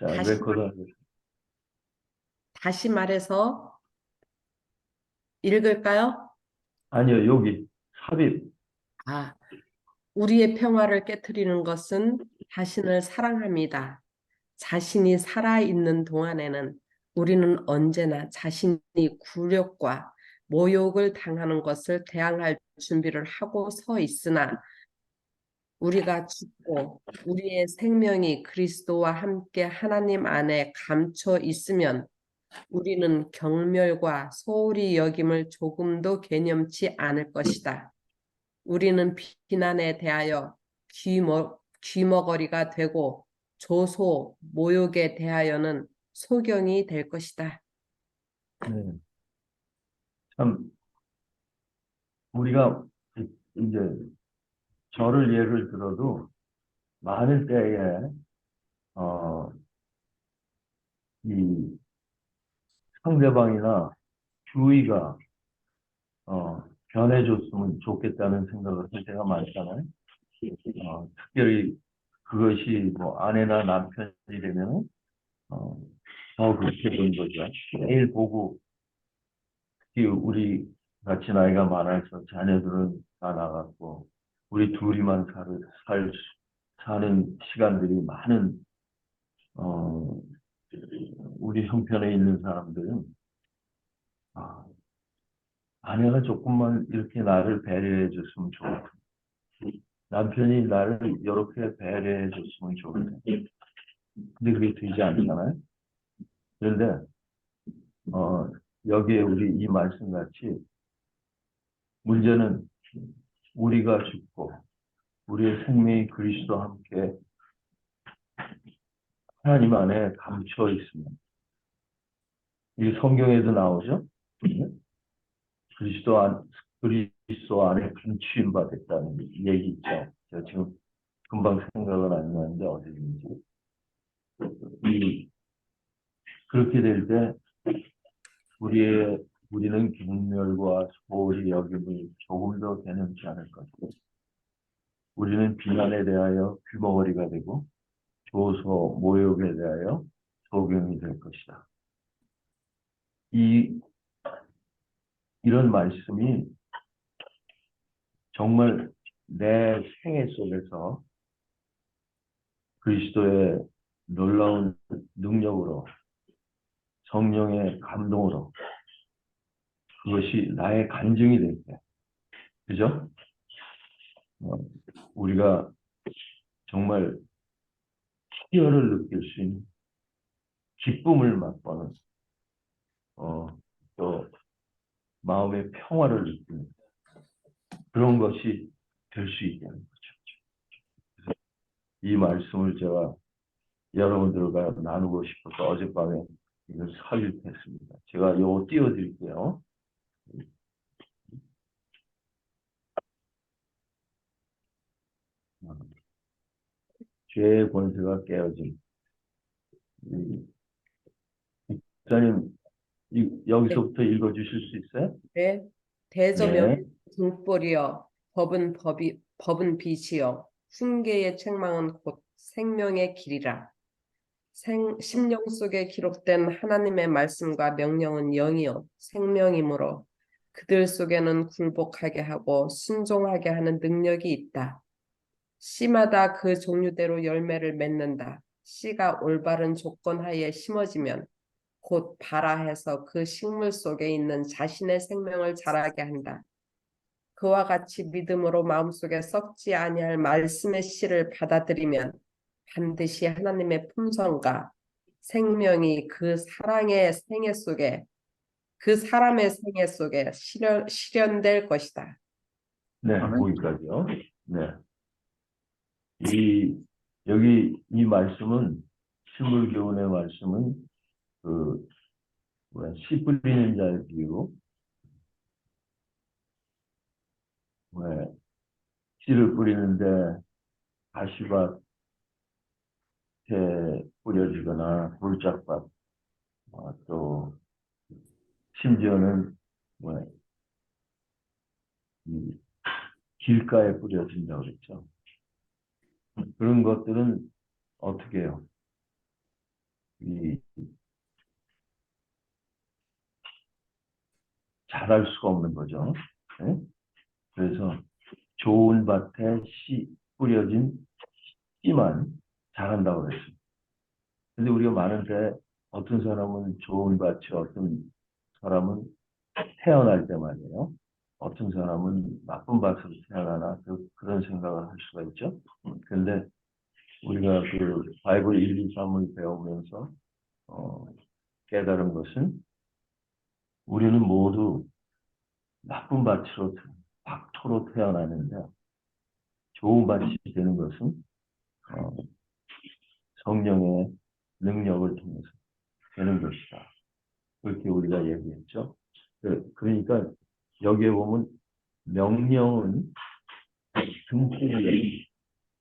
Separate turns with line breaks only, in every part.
자,
다시,
레코드 하겠습니다.
다시 말해서 읽을까요?
아니요, 여기 삽입.
아, 우리의 평화를 깨트리는 것은 자신을 사랑합니다. 자신이 살아있는 동안에는 우리는 언제나 자신이 굴욕과 모욕을 당하는 것을 대항할 준비를 하고 서 있으나 우리가 죽고 우리의 생명이 그리스도와 함께 하나님 안에 감춰 있으면 우리는 경멸과 소홀히 여김을 조금도 개념치 않을 것이다. 우리는 비난에 대하여 귀머거리가 되고 조소, 모욕에 대하여는 소경이 될 것이다.
네. 참, 우리가 이제 저를 예를 들어도 많은 때에, 어, 이 상대방이나 주위가, 변해줬으면 좋겠다는 생각을 할 때가 많잖아요. 특별히 그것이 뭐 아내나 남편이 되면, 어, 더 그렇게 된 거죠. 매일 보고, 특히 우리 같이 나이가 많아서 자녀들은 다 나갔고, 우리 둘이만 사는 시간들이 많은, 어, 우리 형편에 있는 사람들은, 아, 아내가 조금만 이렇게 나를 배려해 줬으면 좋겠다. 남편이 나를 이렇게 배려해 줬으면 좋겠다. 근데 그게 되지 않잖아요. 그런데, 여기에 우리 이 말씀 같이 문제는 우리가 죽고 우리의 생명이 그리스도와 함께 하나님 안에 감춰 있습니다. 이 성경에도 나오죠. 그리스도 그리스도 안에 감추임 받았다는 얘기 있죠. 제가 지금 금방 생각은 안 나는데 어디인지. 그렇게 될 때 우리는 경멸과 소홀히 여김을 조금 더 개념치 않을 것이고, 우리는 비난에 대하여 귀머거리가 되고 조소 모욕에 대하여 소경이 될 것이다. 이런 말씀이 정말 내 생애 속에서 그리스도의 놀라운 능력으로 성령의 감동으로 그것이 나의 간증이 될 때, 그죠? 우리가 정말 희열을 느낄 수 있는 기쁨을 맛보는, 또 마음의 평화를 느끼는 그런 것이 될 수 있게 하는 거죠. 이 말씀을 제가 여러분들과 나누고 싶어서 어젯밤에 이걸 삽입했습니다. 제가 이거 띄워드릴게요. 죄의 권세가 깨어진. 목사님,
네.
여기서부터 읽어주실 수 있어요?
네. 대저명
네.
등불이여 법은 빛이여 훈계의 책망은 곧 생명의 길이라. 심령 속에 기록된 하나님의 말씀과 명령은 영이요 생명이므로 그들 속에는 굴복하게 하고 순종하게 하는 능력이 있다. 씨마다 그 종류대로 열매를 맺는다. 씨가 올바른 조건 하에 심어지면 곧 발아해서 그 식물 속에 있는 자신의 생명을 자라게 한다. 그와 같이 믿음으로 마음속에 썩지 아니할 말씀의 씨를 받아들이면 반드시 하나님의 품성과 생명이 그 사람의 생애 속에 실현될 것이다.
네, 거기까지요. 네. 여기 이 말씀은, 식물교훈의 말씀은, 씨 뿌리는 자의 비유, 왜, 씨를 뿌리는데 가시밭에 뿌려지거나 불짝밭, 또, 심지어는, 왜, 이 길가에 뿌려진다고 그랬죠. 그런 것들은 어떻게 해요? 이 자랄 수가 없는 거죠. 네? 그래서 좋은 밭에 뿌려진 씨만 자란다고 그랬습니다. 근데 우리가 많은데 어떤 사람은 좋은 밭이, 어떤 사람은 태어날 때 말이에요. 어떤 사람은 나쁜 밭으로 태어나나 그런 생각을 할 수가 있죠. 근데 우리가 그 바이블 1, 2, 3을 배우면서 깨달은 것은 우리는 모두 나쁜 밭토로 태어나는데 좋은 밭이 되는 것은 어, 성령의 능력을 통해서 되는 것이다. 그렇게 우리가 얘기했죠. 그러니까 여기에 보면 명령은 등불이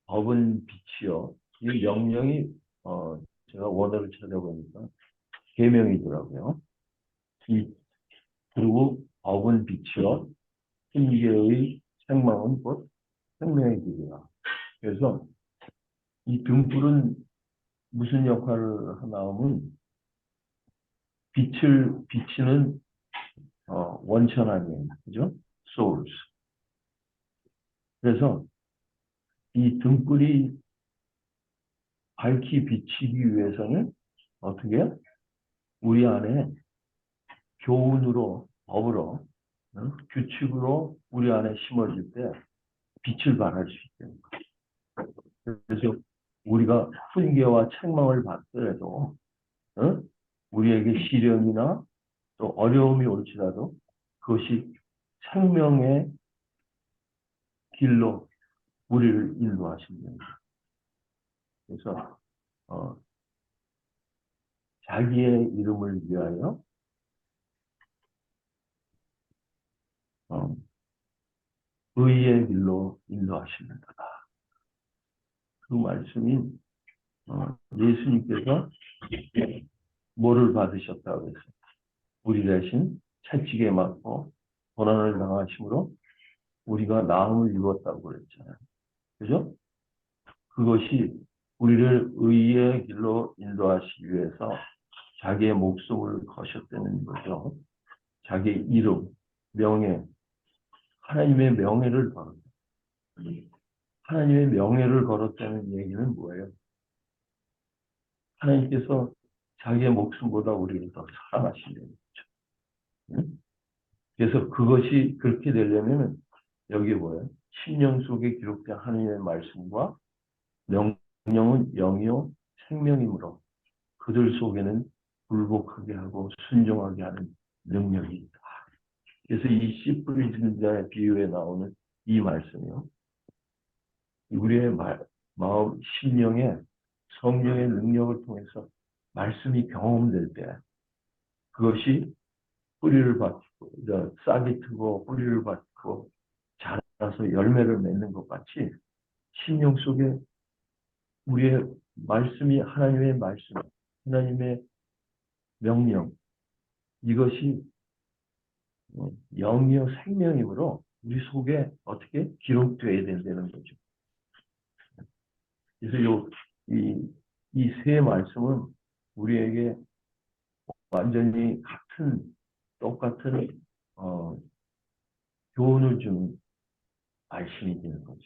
법은 빛이요. 이 명령이 제가 원어를 찾아보니까 계명이더라고요. 그리고 법은 빛이요. 힘계의 생망은 곧 생명의 길이야. 그래서 이 등불은 무슨 역할을 하나 하면 빛을 비치는 원천 아니에요. 그죠? source. 그래서 이 등불이 밝히 비치기 위해서는 어떻게 해요? 우리 안에 교훈으로, 법으로, 규칙으로 우리 안에 심어질 때 빛을 발할 수 있다는 거예요. 그래서 우리가 훈계와 책망을 받더라도 우리에게 시련이나 또 어려움이 올지라도 그것이 생명의 길로 우리를 인도하신다. 그래서 자기의 이름을 위하여 의의 길로 인도하시는다. 그 말씀이 예수님께서 뭐를 받으셨다고 해서 우리 대신 채찍에 맞고 고난을 당하심으로 우리가 나음을 입었다고 그랬잖아요. 그죠? 그것이 우리를 의의 길로 인도하시기 위해서 자기의 목숨을 거셨다는 거죠. 자기의 이름, 명예, 하나님의 명예를 걸었다. 하나님의 명예를 걸었다는 얘기는 뭐예요? 하나님께서 자기의 목숨보다 우리를 더 사랑하신다는 거죠. 응? 그래서 그것이 그렇게 되려면 여기 뭐예요? 심령 속에 기록된 하나님의 말씀과 명령은 영이요 생명이므로 그들 속에는 굴복하게 하고 순종하게 하는 능력이 있다. 그래서 이 씨 뿌리는 자의 비유에 나오는 이 말씀이요. 우리의 마음, 심령에 성령의 능력을 통해서 말씀이 경험될 때 그것이 뿌리를 받고 싹이 트고 뿌리를 받고 자라서 열매를 맺는 것 같이 심령 속에 우리의 말씀이 하나님의 말씀, 하나님의 명령 이것이 영이요 생명이므로 우리 속에 어떻게 기록되어야 된다는 거죠. 그래서 이 세 말씀은 우리에게 완전히 똑같은 교훈을 주는 말씀이 되는 거죠.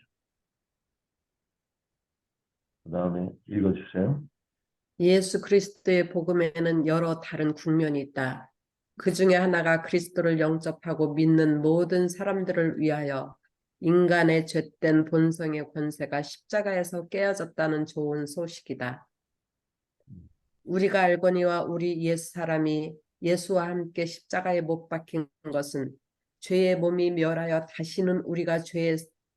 그 다음에 읽어주세요.
예수 그리스도의 복음에는 여러 다른 국면이 있다. 그 중에 하나가 그리스도를 영접하고 믿는 모든 사람들을 위하여 인간의 죄된 본성의 권세가 십자가에서 깨어졌다는 좋은 소식이다. 우리가 알거니와 우리 옛 사람이 예수와 함께 십자가에 못 박힌 것은 죄의 몸이 멸하여 다시는 우리가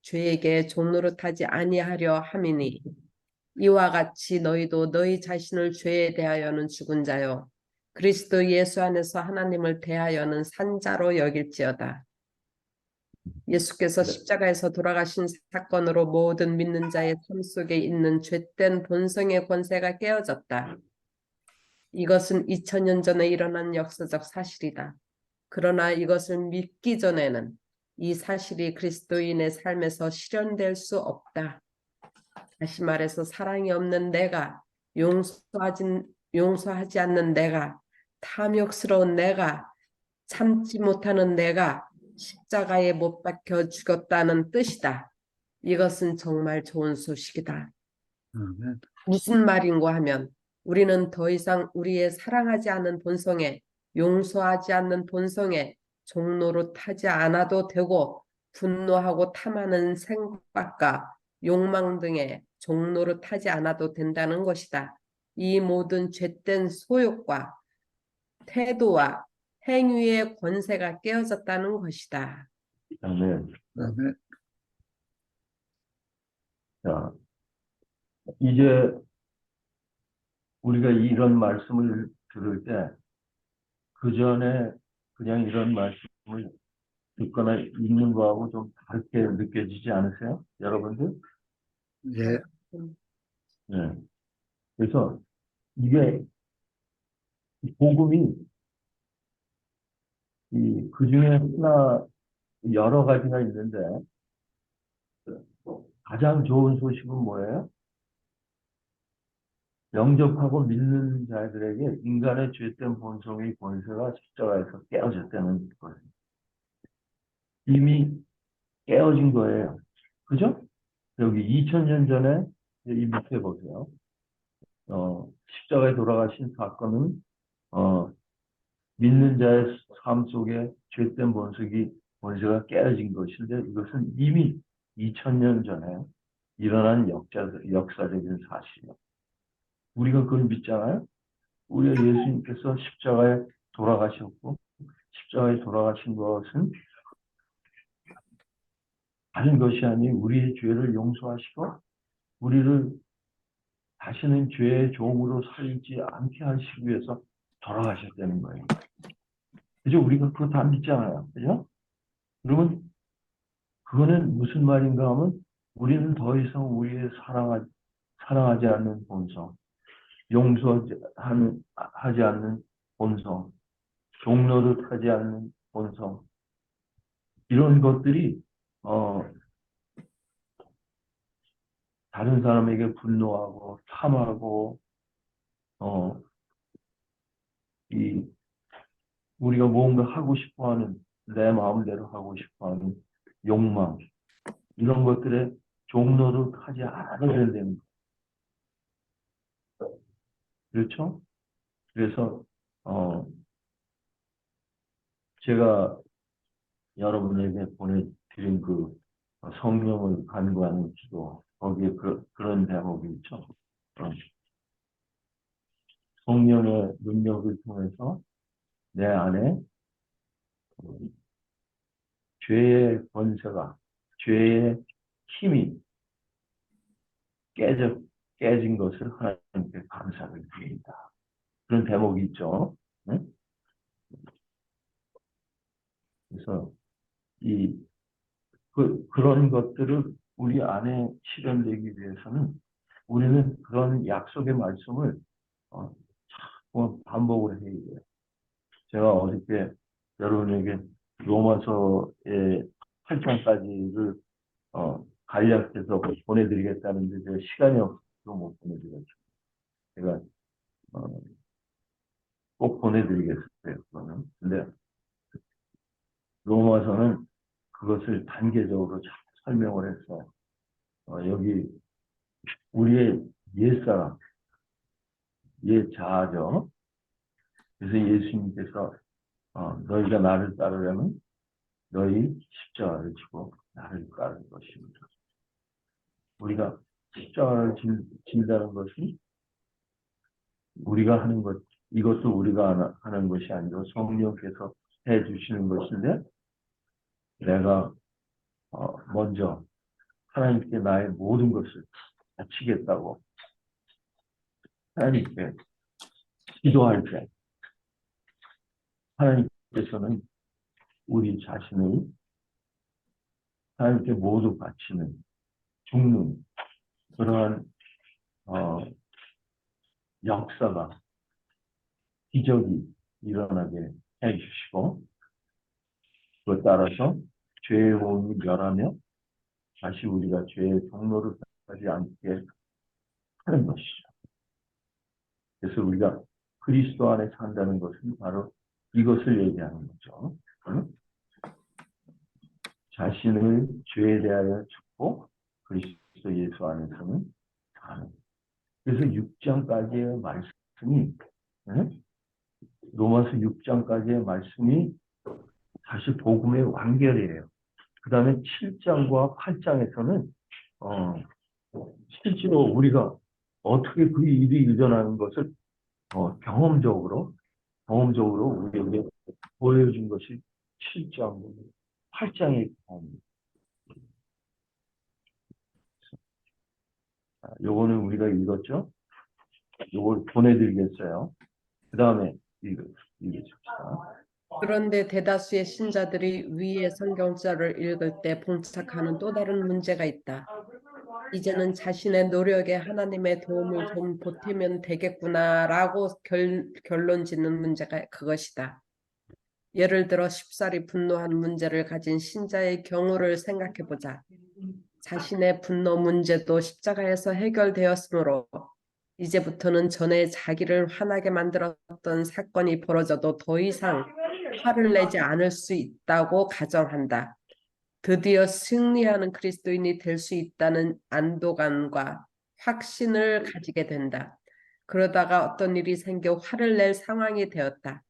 죄에게 종노릇하지 아니하려 함이니 이와 같이 너희도 너희 자신을 죄에 대하여는 죽은 자요 그리스도 예수 안에서 하나님을 대하여는 산 자로 여길지어다. 예수께서 십자가에서 돌아가신 사건으로 모든 믿는 자의 삶 속에 있는 죄된 본성의 권세가 깨어졌다. 이것은 2000년 전에 일어난 역사적 사실이다. 그러나 이것을 믿기 전에는 이 사실이 그리스도인의 삶에서 실현될 수 없다. 다시 말해서 사랑이 없는 내가 용서하지 않는 내가, 탐욕스러운 내가, 참지 못하는 내가 십자가에 못 박혀 죽었다는 뜻이다. 이것은 정말 좋은 소식이다.
아멘.
무슨 말인고 하면 우리는 더 이상 우리의 사랑하지 않는 본성에, 용서하지 않는 본성에 종로로 타지 않아도 되고, 분노하고 탐하는 생각과 욕망 등의 종로로 타지 않아도 된다는 것이다. 이 모든 죄된 소욕과 태도와 행위의 권세가 깨어졌다는 것이다.
아멘.
아멘.
자, 이제 우리가 이런 말씀을 들을 때 그 전에 그냥 이런 말씀을 듣거나 읽는 거하고 좀 다르게 느껴지지 않으세요? 여러분들?
예.
네. 그래서 이게 복음이 그 중에 하나 여러 가지가 있는데 가장 좋은 소식은 뭐예요? 영접하고 믿는 자들에게 인간의 죄된 본성의 권세가 십자가에서 깨어졌다는 거예요. 이미 깨어진 거예요. 그죠? 여기 2000년 전에 이 밑에 보세요. 십자가에 돌아가신 사건은 믿는 자의 삶 속에 죄된 본성가 깨어진 것인데 이것은 이미 2000년 전에 일어난 역사적인 사실이에요. 우리가 그걸 믿잖아요. 우리 예수님께서 십자가에 돌아가셨고 십자가에 돌아가신 것은 다른 것이 아닌 우리의 죄를 용서하시고 우리를 다시는 죄의 종으로 살지 않게 하시기 위해서 돌아가셨다는 거예요. 그죠? 우리가 그거 다 믿잖아요. 그죠? 그러면 그거는 무슨 말인가 하면 우리는 더 이상 우리의 사랑하지 않는 본성, 하지 않는 본성, 종노릇하지 않는 본성, 이런 것들이 다른 사람에게 분노하고 탐하고 우리가 뭔가 하고 싶어하는 내 마음대로 하고 싶어하는 욕망 이런 것들에 종노릇하지 않아도 된다는 거. 그렇죠? 그래서 제가 여러분에게 보내드린 그 성령을 간구하는 기도 거기에 그런 대목이 있죠. 성령의 능력을 통해서 내 안에 죄의 권세가 죄의 힘이 깨진 것을 하나님께 감사를 드립니다. 그런 대목이 있죠. 네? 그래서 그런 것들을 우리 안에 실현되기 위해서는 우리는 그런 약속의 말씀을 자꾸 반복을 해야 돼요. 제가 어저께 여러분에게 로마서의 8장까지를 간략해서 보내드리겠다는데 제가 시간이 없어서 못 보내드렸죠. 제가 꼭 보내드리겠어요. 그거는. 근데 로마서는 그것을 단계적으로 잘 설명을 해서 여기 우리의 옛사람, 옛 자아죠. 그래서 예수님께서 너희가 나를 따르려면 너희 십자가를 지고 나를 따르는 것입니다. 우리가 십자가를 진다는 것은 우리가 하는 것, 이것도 우리가 하는 것이 아니고 성령께서 해주시는 것인데 내가 먼저 하나님께 나의 모든 것을 바치겠다고 하나님께 기도할 때 하나님께서는 우리 자신을 하나님께 모두 바치는 죽는 그러한 역사가 기적이 일어나게 해주시고 그에 따라서 죄의 몸이 멸하며 다시 우리가 죄의 종로를 하지 않게 하는 것이죠. 그래서 우리가 그리스도 안에 산다는 것은 바로 이것을 얘기하는 거죠. 응? 자신을 죄에 대하여 죽고 그리스도 예수 안에서는 사는. 그래서 6장까지의 말씀이, 응? 로마서 6장까지의 말씀이 사실 복음의 완결이에요. 그 다음에 7장과 8장에서는 실제로 우리가 어떻게 그 일이 일어나는 것을 경험적으로 우리에게 보여준 것이 7장, 8장의 경험입니다. 요거는 우리가 읽었죠? 요걸 보내드리겠어요. 그 다음에 읽어줍시다.
그런데 대다수의 신자들이 위의 성경자를 읽을 때 봉착하는 또 다른 문제가 있다. 이제는 자신의 노력에 하나님의 도움을 좀 보태면 되겠구나라고 결론 짓는 문제가 그것이다. 예를 들어 쉽사리 분노한 문제를 가진 신자의 경우를 생각해 보자. 자신의 분노 문제도 십자가에서 해결되었으므로 이제부터는 전에 자기를 화나게 만들었던 사건이 벌어져도 더 이상 화를 내지 않을 수 있다고 가정한다. 드디어 승리하는 그리스도인이 될 수 있다는 안도감과 확신을 가지게 된다. 그러다가 어떤 일이 생겨 화를 낼 상황이 되었다.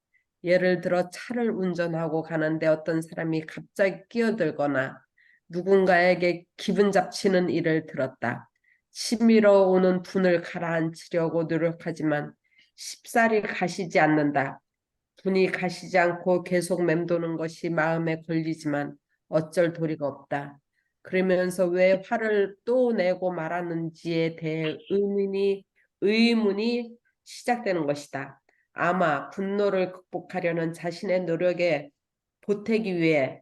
예를 들어 차를 운전하고 가는데 어떤 사람이 갑자기 끼어들거나 누군가에게 기분 잡치는 일을 들었다. 치밀어 오는 분을 가라앉히려고 노력하지만 쉽사리 가시지 않는다. 분이 가시지 않고 계속 맴도는 것이 마음에 걸리지만 어쩔 도리가 없다. 그러면서 왜 화를 또 내고 말하는지에 대해 의문이 시작되는 것이다. 아마 분노를 극복하려는 자신의 노력에 보태기 위해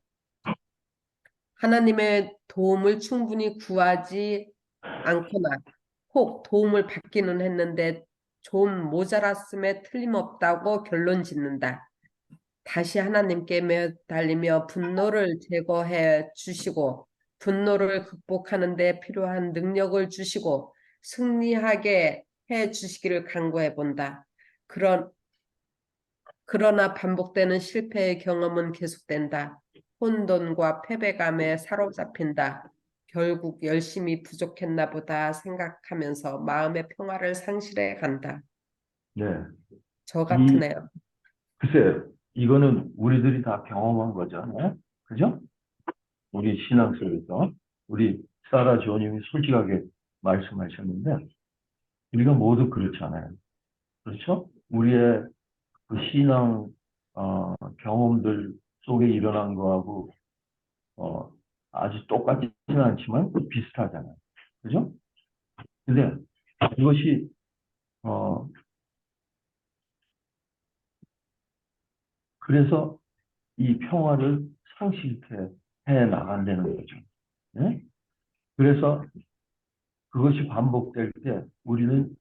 하나님의 도움을 충분히 구하지 않거나 혹 도움을 받기는 했는데 좀 모자랐음에 틀림없다고 결론 짓는다. 다시 하나님께 매달리며 분노를 제거해 주시고 분노를 극복하는 데 필요한 능력을 주시고 승리하게 해 주시기를 간구해 본다. 그러나 반복되는 실패의 경험은 계속된다. 혼돈과 패배감에 사로잡힌다. 결국 열심히 부족했나 보다 생각하면서 마음의 평화를 상실해 간다.
네.
저 같으네요.
글쎄, 이거는 우리들이 다 경험한 거죠. 네? 그죠? 우리 신앙 속에서. 우리 사라 조님이 솔직하게 말씀하셨는데, 우리가 모두 그렇잖아요. 그렇죠? 우리의 그 신앙, 경험들 속에 일어난 거하고, 어, 아주 똑같지는 않지만 비슷하잖아요. 그죠? 근데 이것이, 어, 그래서 이 평화를 상실해 나간다는 거죠. 네? 그래서 그것이 반복될 때 우리는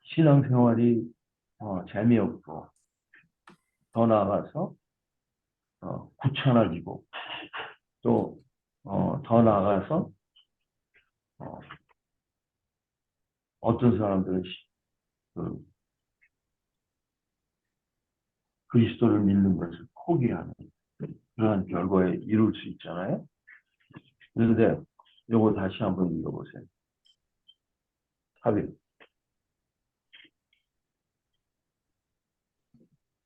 신앙생활이 재미없고 더 나아가서 귀찮아지고 또 더 나아가서 어, 어떤 사람들은 그 그리스도를 믿는 것을 포기하는 그러한 결과에 이룰 수 있잖아요. 그런데 요거 다시 한번 읽어보세요. 합의.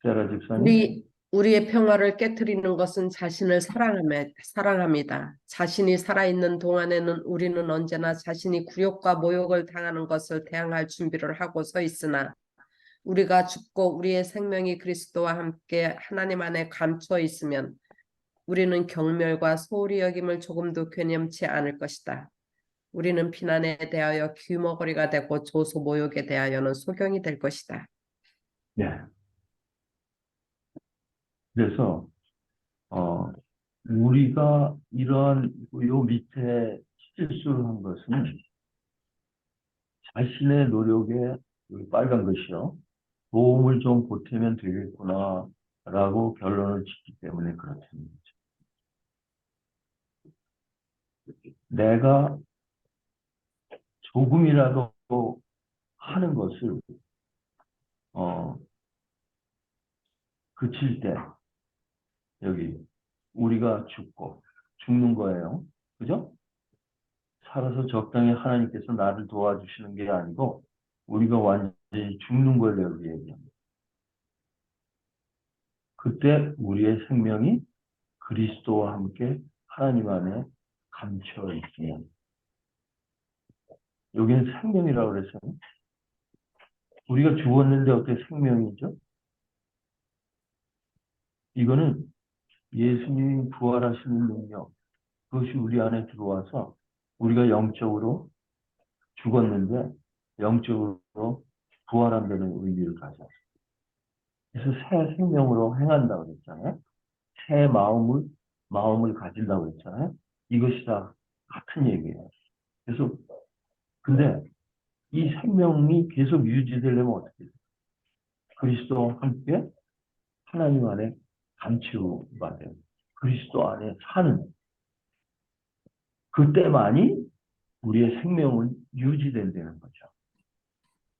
세라 집사님.
우리의 평화를 깨뜨리는 것은 자신을 사랑합니다. 자신이 살아있는 동안에는 우리는 언제나 자신이 굴욕과 모욕을 당하는 것을 대항할 준비를 하고 서 있으나 우리가 죽고 우리의 생명이 그리스도와 함께 하나님 안에 감춰 있으면 우리는 경멸과 소홀히 여김을 조금도 괴념치 않을 것이다. 우리는 비난에 대하여 귀머거리가 되고 조소 모욕에 대하여는 소경이 될 것이다.
네. 그래서 우리가 이러한 요 밑에 실수를 한 것은 자신의 노력에 여기 빨간 것이요. 도움을 좀 보태면 되겠구나 라고 결론을 짓기 때문에 그렇습니다. 내가 조금이라도 하는 것을 그칠 때 여기 우리가 죽는 거예요. 그죠? 살아서 적당히 하나님께서 나를 도와주시는 게 아니고 우리가 완전히 죽는 걸 여기 얘기합니다. 그때 우리의 생명이 그리스도와 함께 하나님 안에 감춰 있으면 여기는 생명이라고 그랬어요. 우리가 죽었는데 어떻게 생명이죠? 이거는 예수님이 부활하시는 능력, 그것이 우리 안에 들어와서 우리가 영적으로 죽었는데 영적으로 부활한다는 의미를 가져요. 그래서 새 생명으로 행한다고 그랬잖아요. 새 마음을 가진다고 그랬잖아요. 이것이 다 같은 얘기예요. 그래서 근데 이 생명이 계속 유지되려면 어떻게 돼요? 그리스도와 함께 하나님 안에 감추어야 돼요. 그리스도 안에 사는 그때만이 우리의 생명은 유지된다는 거죠.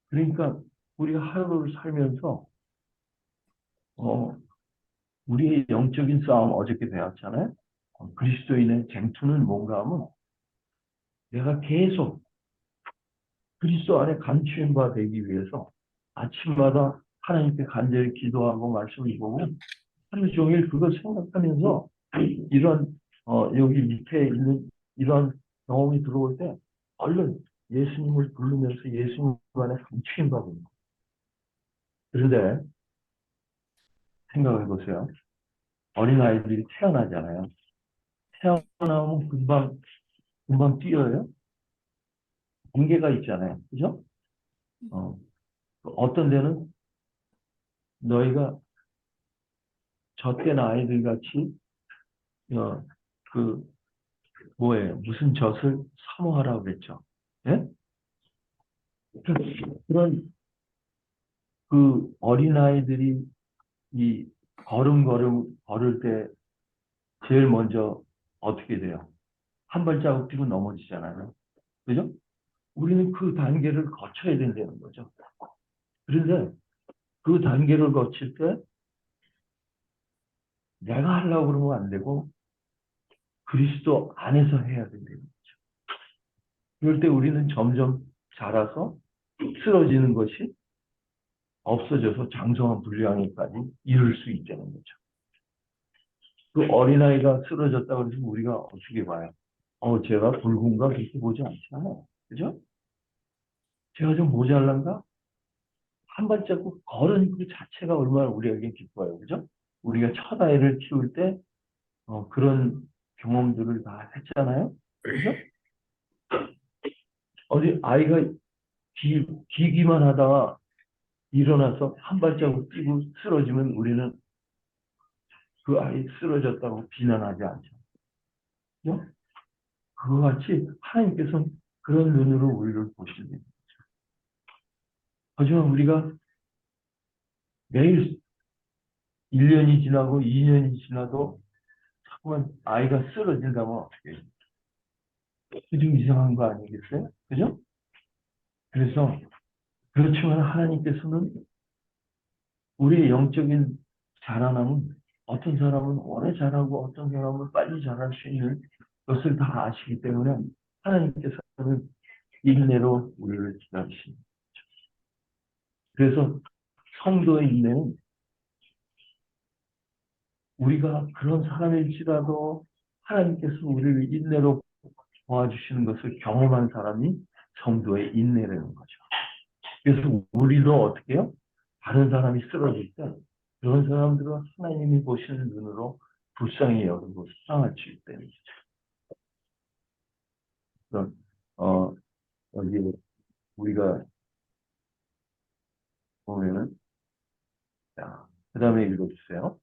그러니까 우리가 하루를 살면서 우리의 영적인 싸움 어저께 배웠잖아요. 그리스도인의 쟁투는 뭔가 하면 내가 계속 그리스도 안에 감추인 바 되기 위해서 아침마다 하나님께 간절히 기도하고 말씀을 보고 하루 종일 그걸 생각하면서 이런 여기 밑에 있는 이런 경험이 들어올 때 얼른 예수님을 부르면서 예수님 안에 감추인 바 됩니다. 그런데 생각해 보세요. 어린아이들이 태어나잖아요. 태어나면 금방 뛰어요. 한계가 있잖아요. 그죠? 어떤 데는 너희가 젖된 아이들 같이 그 뭐예요? 무슨 젖을 사모하라고 그랬죠. 예? 그런 그 어린아이들이 이 걸음 걸을 때 제일 먼저 어떻게 돼요? 한 발자국 뛰고 넘어지잖아요. 그죠? 우리는 그 단계를 거쳐야 된다는 거죠. 그런데 그 단계를 거칠 때 내가 하려고 그러면 안 되고 그리스도 안에서 해야 된다는 거죠. 그럴 때 우리는 점점 자라서 쓰러지는 것이 없어져서 장성한 분량에까지 이룰 수 있다는 거죠. 그 어린아이가 쓰러졌다고 해서 우리가 어떻게 봐요? 제가 붉은가 그렇게 보지 않잖아요. 그죠? 제가 좀 모자란가? 한 발자국 걸은 그 자체가 얼마나 우리에게 기뻐요. 그죠? 우리가 첫 아이를 키울 때 그런 경험들을 다 했잖아요. 그죠? 어디 아이가 기기만 하다가 일어나서 한 발자국 뛰고 쓰러지면 우리는 그 아이 쓰러졌다고 비난하지 않죠. 그죠? 그와 같이 하나님께서는 그런 눈으로 우리를 보시는 거죠. 하지만 우리가 매일 1년이 지나고 2년이 지나도 자꾸만 아이가 쓰러진다면 어떻게 해요? 좀 이상한 거 아니겠어요? 그죠? 그래서 그렇지만 하나님께서는 우리의 영적인 자라남은 어떤 사람은 오래 자라고 어떤 사람은 빨리 자랄 수 있는 것을 다 아시기 때문에 하나님께서는 인내로 우리를 기다리십니다. 그래서 성도의 인내는 우리가 그런 사람일지라도 하나님께서 우리를 인내로 도와주시는 것을 경험한 사람이 성도의 인내라는 거죠. 그래서 우리도 어떻게 해요? 다른 사람이 쓰러질 때 그런 사람들은 하나님이 보시는 눈으로 불쌍히 여기고 사랑할 수 있다는 거죠. 그래서 여기 우리가 보면은 그 다음에 읽어주세요.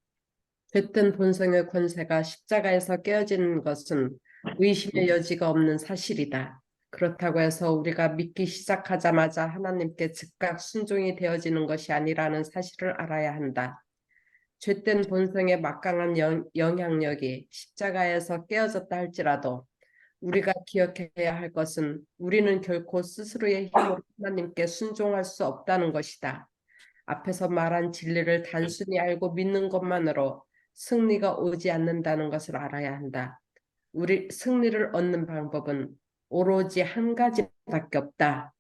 죄된 본성의 권세가 십자가에서 깨어지는 것은 의심의 여지가 없는 사실이다. 그렇다고 해서 우리가 믿기 시작하자마자 하나님께 즉각 순종이 되어지는 것이 아니라는 사실을 알아야 한다. 죄된 본성의 막강한 영향력이 십자가에서 깨어졌다 할지라도 우리가 기억해야 할 것은 우리는 결코 스스로의 힘으로 하나님께 순종할 수 없다는 것이다. 앞에서 말한 진리를 단순히 알고 믿는 것만으로 승리가 오지 않는다는 것을 알아야 한다. 우리 승리를 얻는 방법은 오로지 한 가지밖에 없다.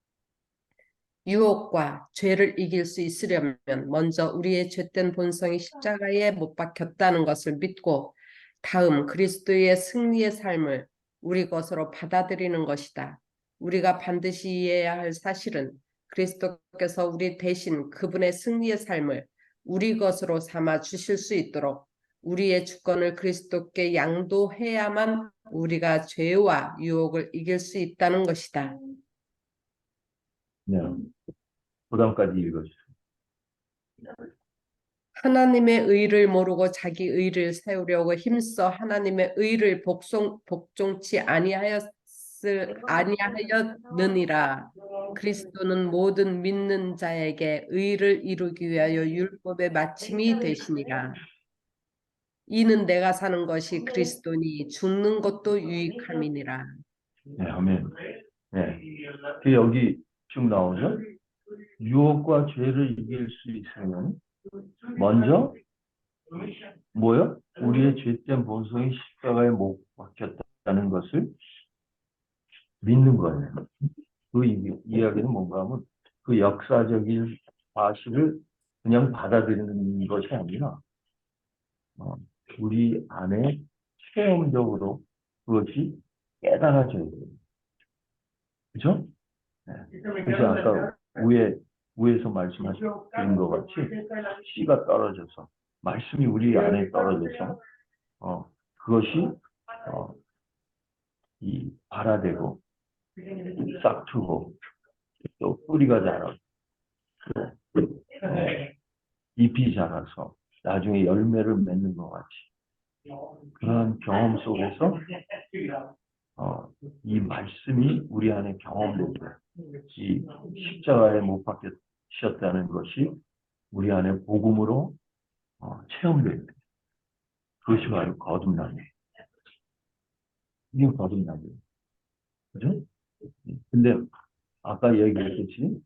유혹과 죄를 이길 수 있으려면 먼저 우리의 죄된 본성이 십자가에 못 박혔다는 것을 믿고 다음 그리스도의 승리의 삶을 우리 것으로 받아들이는 것이다. 우리가 반드시 이해해야 할 사실은 그리스도께서 우리 대신 그분의 승리의 삶을 우리 것으로 삼아 주실 수 있도록 우리의 주권을 그리스도께 양도해야만 우리가 죄와 유혹을 이길 수 있다는 것이다.
네. 부담까지 읽어주세요.
하나님의 의를 모르고 자기 의를 세우려고 힘써 하나님의 의를 복종치 아니하였느니라. 그리스도는 모든 믿는 자에게 의를 이루기 위하여 율법의 마침이 되시니라. 이는 내가 사는 것이 그리스도니 죽는 것도 유익함이니라.
네, 아멘. 네. 그 여기 쭉 나오죠? 유혹과 죄를 이길 수 있으면 먼저 뭐요? 우리의 죄된 본성이 십자가에 못 박혔다는 것을 믿는 거예요. 그 이야기는 뭔가 하면 그 역사적인 사실을 그냥 받아들이는 것이 아니라 우리 안에 체험적으로 그것이 깨달아져야 돼요. 그죠? 네. 그래서 아까 위에서 말씀하신 것 같이 씨가 떨어져서 말씀이 우리 안에 떨어져서 그것이 이 발화되고 싹트고 또 뿌리가 자라고 또 잎이 자라서 나중에 열매를 맺는 것 같이 그러한 경험 속에서 이 말씀이 우리 안에 경험될 때 이 십자가에 못 박히셨다는 것이 우리 안에 복음으로 체험될 때 그것이 바로 거듭남이에요. 이게 거듭남이에요. 그죠? 근데 아까 얘기했듯이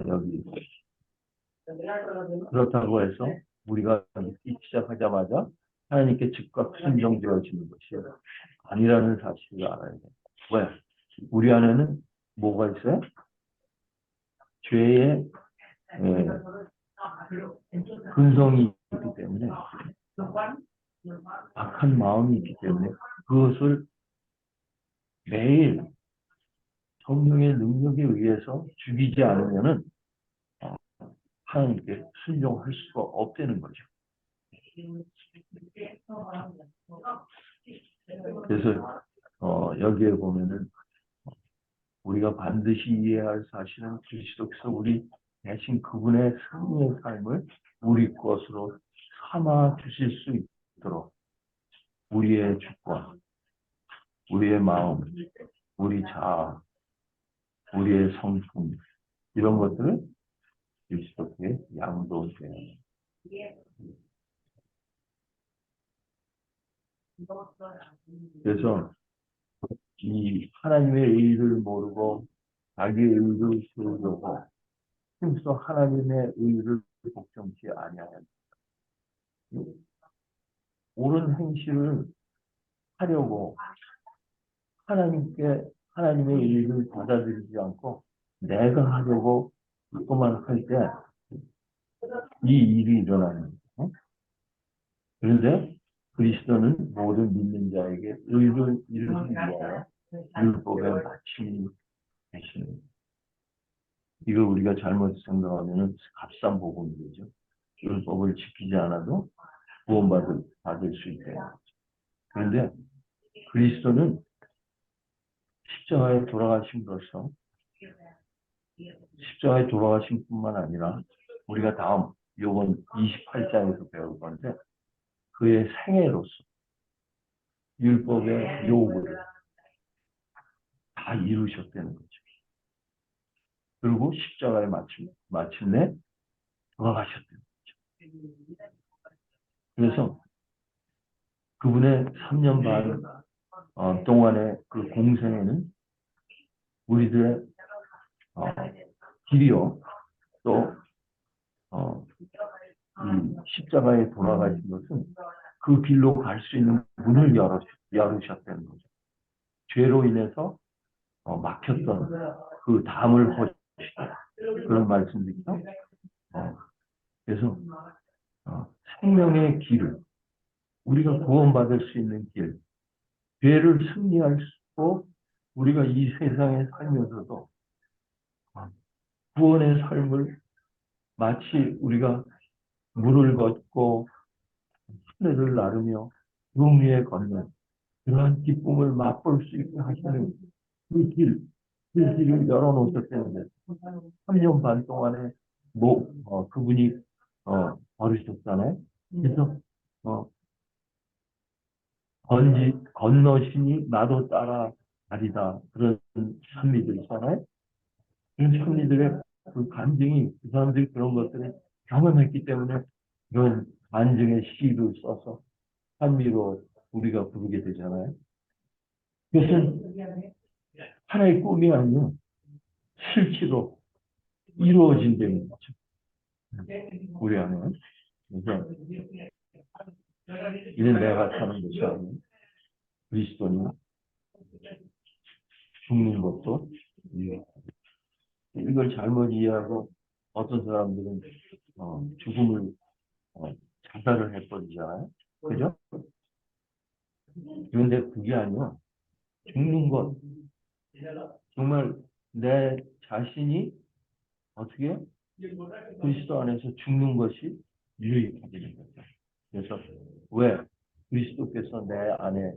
여기 그렇다고 해서 우리가 믿기 시작하자마자 하나님께 즉각 순종되어지는 것이 아니라는 사실을 알아야 돼요. 왜? 우리 안에는 뭐가 있어요? 죄의 근성이 있기 때문에 악한 마음이 있기 때문에 그것을 매일 성령의 능력에 의해서 죽이지 않으면은 하나님께 순종할 수가 없다는 거죠. 그래서 여기에 보면은 우리가 반드시 이해해야 할 사실은 그리스도께서 우리 대신 그분의 승리의 삶을 우리 것으로 삼아 주실 수 있도록 우리의 주권, 우리의 마음, 우리 자아, 우리의 성품 이런 것들을 그리스도께 양도해야 해요. 그래서 이 하나님의 의를 모르고 자기의 의를 세우려고 힘써 하나님의 의를 복종치 아니하였다. 옳은 행실을 하려고 하나님의 의를 받아들이지 않고 내가 하려고 그것만 할 때 이 일이 일어나는 거예요. 그런데 그리스도는 모든 믿는 자에게 의를 이루기 위하여 율법의 마침이 되시는 거예요. 이걸 우리가 잘못 생각하면 값싼 복음이 되죠. 율법을 지키지 않아도 받을 수 있대요. 그런데 그리스도는 십자가에 돌아가심으로써 십자가에 돌아가신 뿐만 아니라 우리가 다음 요번 28장에서 배울 건데 그의 생애로서 율법의 요구를 다 이루셨다는 거죠. 그리고 십자가에 마침내 돌아가셨다는 거죠. 그래서 그분의 3년 반 동안의 그 공생에는 우리들의 길이요 또 이 십자가에 돌아가신 것은 그 길로 갈 수 있는 문을 열으셨다는 거죠. 죄로 인해서 막혔던 그 담을 허시다. 그런 말씀이죠. 그래서 생명의 길을, 우리가 구원받을 수 있는 길, 죄를 승리할 수 있고 우리가 이 세상에 살면서도 구원의 삶을 마치 우리가 물을 걷고 하늘을 나르며 금 위에 걷는 그러한 기쁨을 맛볼 수 있게 하시는 그 길을 열어놓으셨다는데 3년 반 동안에 그분이 걸으셨잖아요. 그래서 건너시니 나도 따라 가리다 그런 찬미들 있잖아요. 그런 찬미들의 그 감정이 그 사람들이 그런 것들을 경험했기 때문에 그런 간증의 시를 써서 찬미로 우리가 부르게 되잖아요. 그것은 하나의 꿈이 아니라 실제로 이루어진다는 거죠. 우리 안에. 그래서 이는 내가 사는 것이 아니고 그리스도니 죽는 것도 이걸 잘못 이해하고 어떤 사람들은 죽음을 자살을 해버리잖아요. 그죠? 그런데 그게 아니라 죽는 것, 정말 내 자신이 어떻게 그리스도 안에서 죽는 것이 유익하게 거죠. 그래서 왜 그리스도께서 내 안에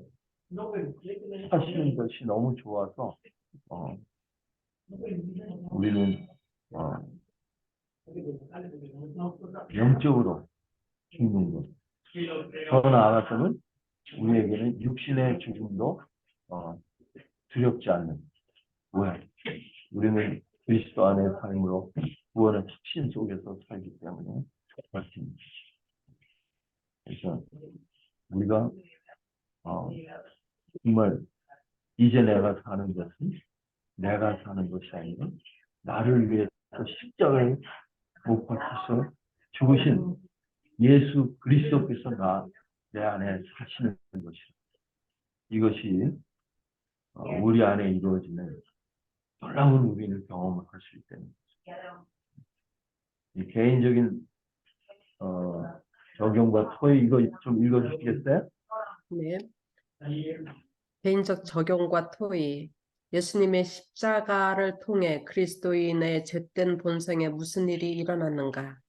사시는 것이 너무 좋아서 우리는 영적으로 죽는 것. 더 나아가서는 우리에게는 육신의 죽음도 두렵지 않는. 왜? 우리는 그리스도 안의 삶으로 구원의 확신 속에서 살기 때문에 그렇습니다. 그래서 우리가 정말 이제 내가 사는 것은 내가 사는 것이 아니라 나를 위해서 십자가에 못 박히셔 죽으신 예수 그리스도께서 내 안에 사시는 것이다. 이것이 우리 안에 이루어지는 놀라운 우리는 경험을 할 수 있다는 거죠. 이 개인적인 적용과 토의 이거 좀 읽어주시겠어요?
네. 개인적 적용과 토의. 예수님의 십자가를 통해 그리스도인의 죄된 본성에 무슨 일이 일어났는가?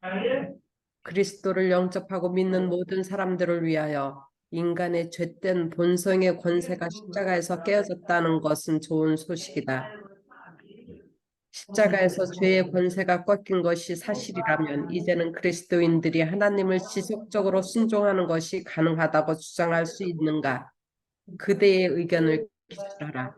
그리스도를 영접하고 믿는 모든 사람들을 위하여 인간의 죄된 본성의 권세가 십자가에서 깨어졌다는 것은 좋은 소식이다. 십자가에서 죄의 권세가 꺾인 것이 사실이라면 이제는 그리스도인들이 하나님을 지속적으로 순종하는 것이 가능하다고 주장할 수 있는가? 그대의 의견을 기술하라.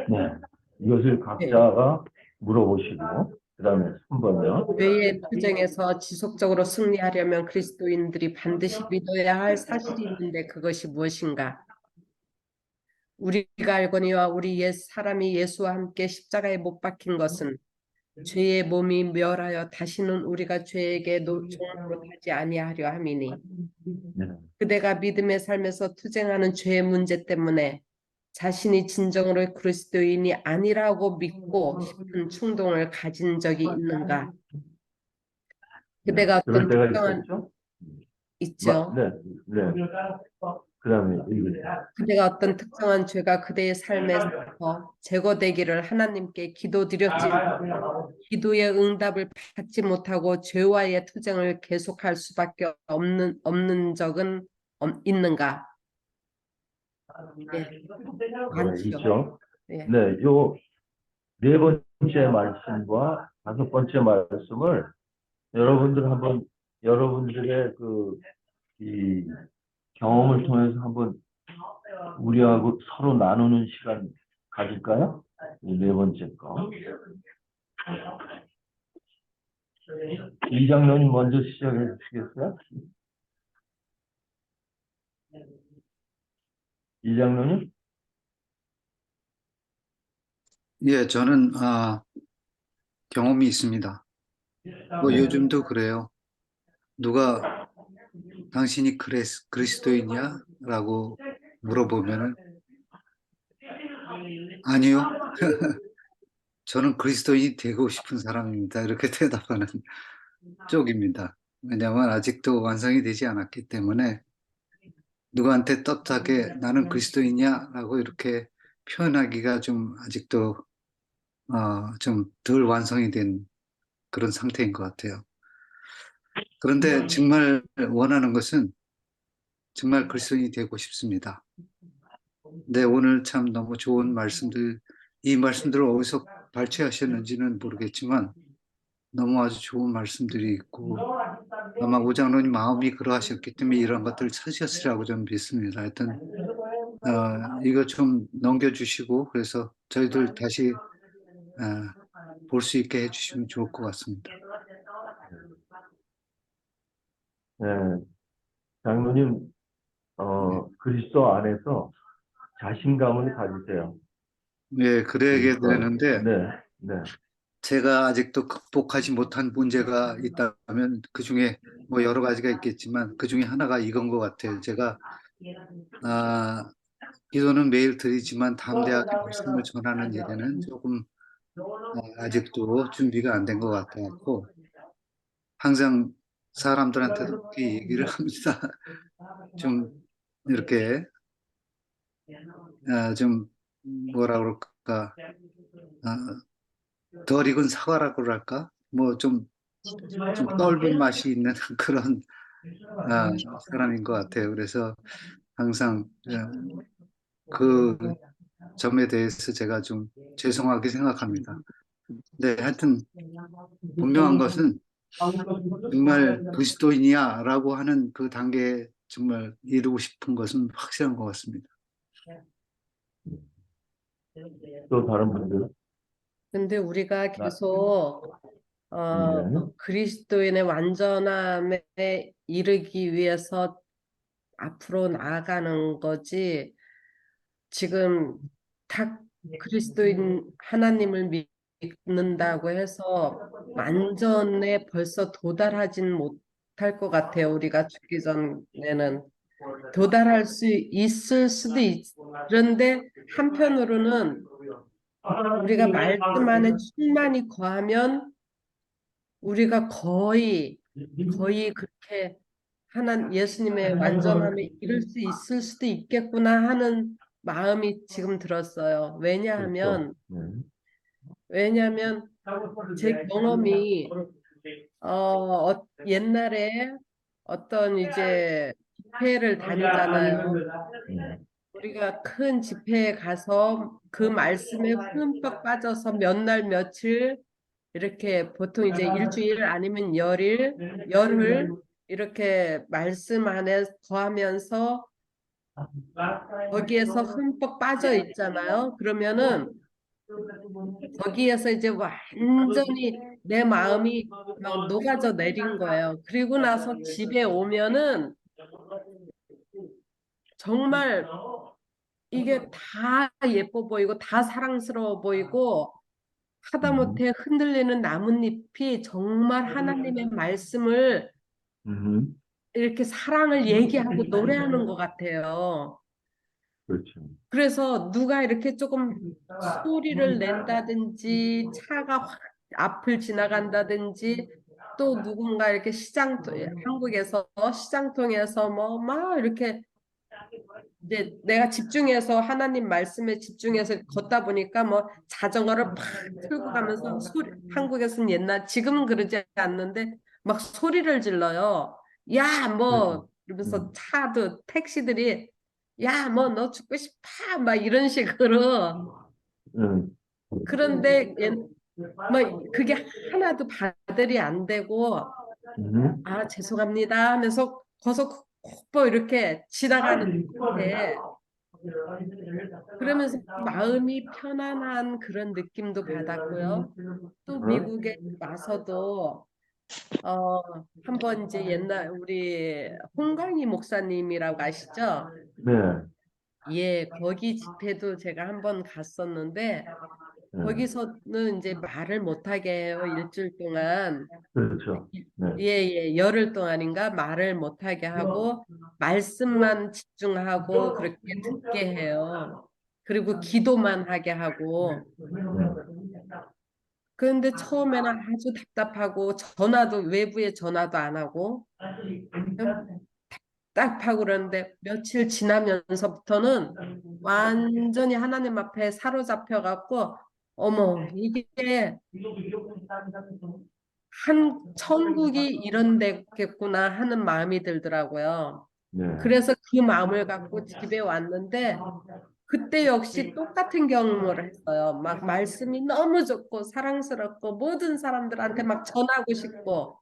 네. 이것을 각자가 물어보시고 그다음에 3번요.
죄의 투쟁에서 지속적으로 승리하려면 그리스도인들이 반드시 믿어야 할 사실이 있는데 그것이 무엇인가? 우리가 알거니와 우리 옛 사람이 예수와 함께 십자가에 못 박힌 것은 죄의 몸이 멸하여 다시는 우리가 죄에게 종노릇하지 아니하려 함이니
네.
그대가 믿음의 삶에서 투쟁하는 죄의 문제 때문에 자신이 진정으로 그리스도인이 아니라고 믿고 싶은 충동을 가진 적이 있는가? 그대가
그럴
어떤
때가
특정한
있었죠.
있죠.
네. 그다음에 읽으세요.
그대가 어떤 특정한 죄가 그대의 삶에서 제거되기를 하나님께 기도드렸지만 기도의 응답을 받지 못하고 죄와의 투쟁을 계속할 수밖에 없는 적은 있는가? 예,
네,
많죠.
있죠.
예.
네, 요 네 번째 말씀과 다섯 번째 말씀을 여러분들 한번 여러분들의 이 경험을 통해서 한번 우리하고 서로 나누는 시간 가질까요? 이 네 번째 거. 이장로님 먼저 시작해 주시겠어요? 이장로님?
예, 저는 경험이 있습니다. 뭐
네.
요즘도 그래요. 누가 당신이 그리스도이냐? 라고 물어보면은 아니요. 저는 그리스도인이 되고 싶은 사람입니다. 이렇게 대답하는 쪽입니다. 왜냐하면 아직도 완성이 되지 않았기 때문에 누구한테 떳하게 나는 그리스도인이야라고 이렇게 표현하기가 좀 아직도 좀 덜 완성이 된 그런 상태인 것 같아요. 그런데 정말 원하는 것은 정말 그리스도인이 되고 싶습니다. 네, 오늘 참 너무 좋은 말씀들, 이 말씀들을 어디서 발췌하셨는지는 모르겠지만 너무 아주 좋은 말씀들이 있고 아마 오장로님 마음이 그러하셨기 때문에 이런 것들을 찾으셨으라고 저는 믿습니다. 하여튼 이거 좀 넘겨주시고 그래서 저희들 다시 볼 수 있게 해주시면 좋을 것 같습니다.
네, 장로님, 그리스도 안에서 자신감을 가지세요.
네, 그래야 되는데
네, 네,
제가 아직도 극복하지 못한 문제가 있다면 그 중에 뭐 여러 가지가 있겠지만 그 중에 하나가 이건 것 같아요. 제가 기도는 매일 드리지만 담대하게 말씀을 전하는 일에는 조금 아직도 준비가 안 된 것 같아서 항상 사람들한테도 그렇게 얘기를 합니다. 좀 이렇게 좀 뭐라 그럴까 덜 익은 사과라고 그럴까 뭐 좀 떫은 맛이 있는 그런 사람인 것 같아요. 그래서 항상 그 점에 대해서 제가 좀 죄송하게 생각합니다. 네, 하여튼 분명한 것은 정말 그리스도인이야라고 하는 그 단계에 정말 이루고 싶은 것은 확실한 것 같습니다.
또 다른 분들은?
근데 우리가
나-
계속
네,
그리스도인의 완전함에 이르기 위해서 앞으로 나아가는 거지. 지금 다 그리스도인 하나님을 믿는다고 해서 완전에 벌써 도달하진 못할 것 같아요. 우리가 죽기 전에는 도달할 수 있을 수도 있는데 한편으로는 우리가 말씀 안에 충만히 거하면 우리가 거의 그렇게 예수님의 완전함에 이를 수 있을 수도 있겠구나 하는 마음이 지금 들었어요.
그렇죠.
왜냐하면 제 경험이 옛날에 어떤 이제 집회를 다니잖아요.
네,
우리가 큰 집회에 가서 그 말씀에 흠뻑 빠져서 몇 날 며칠 이렇게 보통 이제 일주일 아니면 열흘 이렇게 말씀 안에 거하면서 거기에서 흠뻑 빠져 있잖아요. 그러면은 거기에서 이제 완전히 내 마음이 막 녹아져 내린 거예요. 그리고 나서 집에 오면은 정말 이게 다 예뻐 보이고 다 사랑스러워 보이고 하다못해 흔들리는 나뭇잎이 정말 하나님의 말씀을
음,
이렇게 사랑을 얘기하고 노래하는 것 같아요.
그렇죠.
그래서 누가 이렇게 조금 소리를 낸다든지 차가 확 앞을 지나간다든지 또 누군가 이렇게 한국에서 시장통에서 뭐 막 이렇게 이제 내가 집중해서 하나님 말씀에 집중해서 걷다 보니까 뭐 자전거를 팍 틀고 가면서 한국에서는 지금은 그러지 않는데 막 소리를 질러요. 야,
그렇죠.
뭐 이러면서 차도 택시들이 야, 뭐 너 죽고 싶어 막 이런 식으로
음,
그런데 뭐 그게 하나도 받들이 안 되고 아, 죄송합니다 하면서 거기서 뭐 이렇게 지나가는 듯해. 그러면서 마음이 편안한 그런 느낌도 받았고요. 또 미국에 와서도 어 한번 이제 옛날 우리 홍광희 목사님이라고 아시죠?
네,
예, 거기 집회도 제가 한번 갔었는데
네.
거기서는 이제 말을 못하게 해요. 일주일 동안.
그렇죠. 네.
예, 열흘 동안인가 말을 못하게 하고 말씀만 집중하고 그렇게 듣게 해요. 그리고 기도만 하게 하고. 그런데 처음에는 아주 답답하고 전화도 외부에 전화도 안 하고 답답하고 그러는데 며칠 지나면서부터는 완전히 하나님 앞에 사로잡혀 갖고 어머 이게 한 천국이 이런 데겠구나 하는 마음이 들더라고요.
네.
그래서 그 마음을 갖고 집에 왔는데 그때 역시 똑같은 경험을 했어요. 막 말씀이 너무 좋고 사랑스럽고 모든 사람들한테 막 전하고 싶고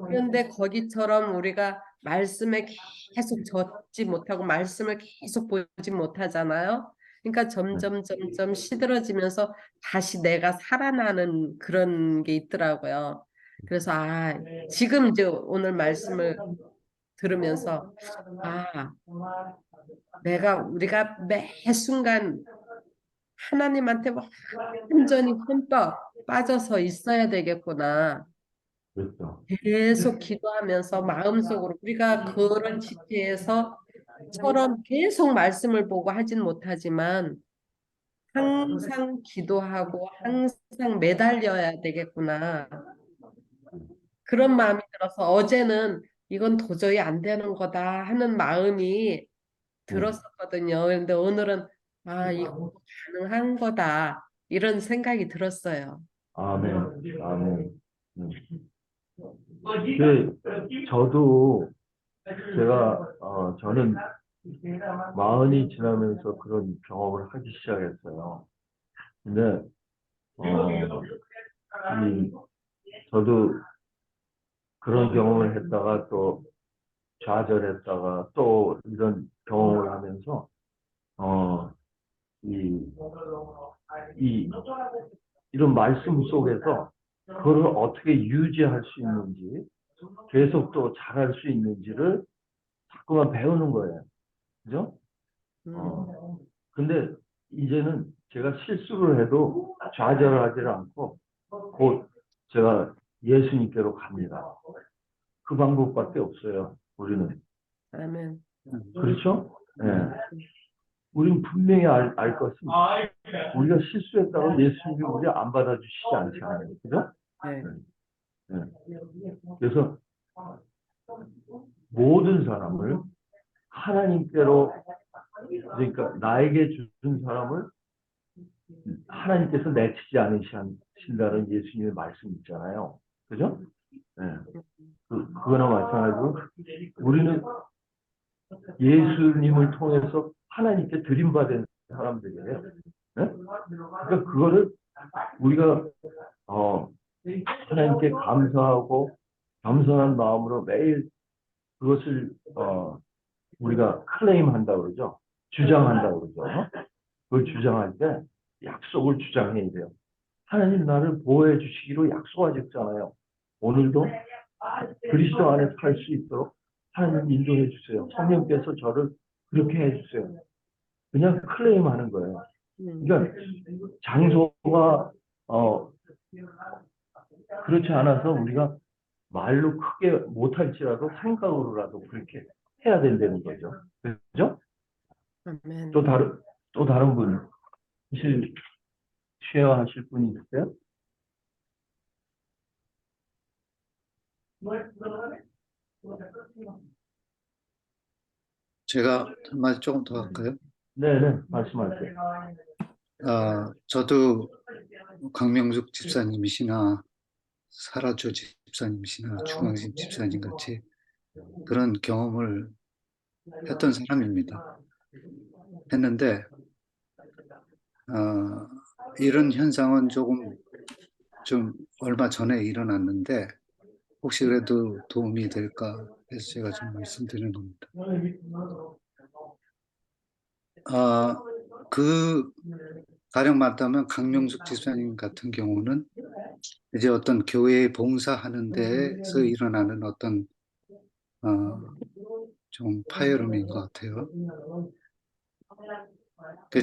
그런데 거기처럼 우리가 말씀에 계속 젖지 못하고 말씀을 계속 보지 못하잖아요. 그러니까 점점 시들어지면서 다시 내가 살아나는 그런 게 있더라고요. 그래서 지금 이제 오늘 말씀을 들으면서 우리가 매 순간 하나님한테 완전히 흠뻑 빠져서 있어야 되겠구나.
그렇죠.
계속 기도하면서 마음속으로 우리가 그런 시기에서처럼 계속 말씀을 보고 하진 못하지만 항상 기도하고 항상 매달려야 되겠구나. 그런 마음이 들어서 어제는 이건 도저히 안 되는 거다 하는 마음이 들었었거든요. 그런데 오늘은 이거 가능한 거다. 이런 생각이 들었어요.
아멘. 아멘. 저도 저는 마흔이 지나면서 그런 경험을 하기 시작했어요. 근데 저도 그런 경험을 했다가 또 좌절했다가 또 이런 경험을 하면서 이, 이런 말씀 속에서 그걸 어떻게 유지할 수 있는지 계속 또 잘할 수 있는지를 자꾸만 배우는 거예요. 그죠? 근데 이제는 제가 실수를 해도 좌절하지 않고 곧 제가 예수님께로 갑니다. 그 방법밖에 없어요. 우리는.
아멘.
그렇죠? 네. 우리는 분명히 알 것은 우리가 실수했다고 예수님이 우리 안 받아주시지 않잖아요. 그죠?
네.
네. 그래서 모든 사람을 하나님께로 그러니까 나에게 준 사람을 하나님께서 내치지 않으신다는 예수님의 말씀 있잖아요. 그죠? 네. 그거나 마찬가지로 우리는 예수님을 통해서 하나님께 드림받은 사람들이에요. 네? 그러니까 그거를 우리가 하나님께 감사하고 겸손한 마음으로 매일 그것을 우리가 클레임한다고 그러죠. 주장한다고 그러죠. 그걸 주장할 때 약속을 주장해야 돼요. 하나님 나를 보호해 주시기로 약속하셨잖아요. 오늘도 그리스도 안에 살 수 있도록 하나님 인도해 주세요. 성령께서 저를 그렇게 해 주세요. 그냥 클레임하는 거예요. 그러니까 장소가 그렇지 않아서 우리가 말로 크게 못할지라도 생각으로라도 그렇게 해야 된다는 거죠. 그죠?
아멘.
또 다른 분, 쉐어 하실 분이 있으세요?
제가 한마디 조금 더 할까요?
네네, 말씀하세요.
저도 강명숙 집사님이시나 사라조 집사님이시나 중앙신 집사님 같이 그런 경험을 했던 사람입니다. 했는데 이런 현상은 좀 얼마 전에 일어났는데 혹시 그래도 도움이 될까 해서 제가 좀 말씀드리는 겁니다. 가령 말하면 강명숙 집사님 같은 경우는 이제 어떤 교회에 봉사하는 데에서 일어나는 어떤 좀 파열음인 것 같아요.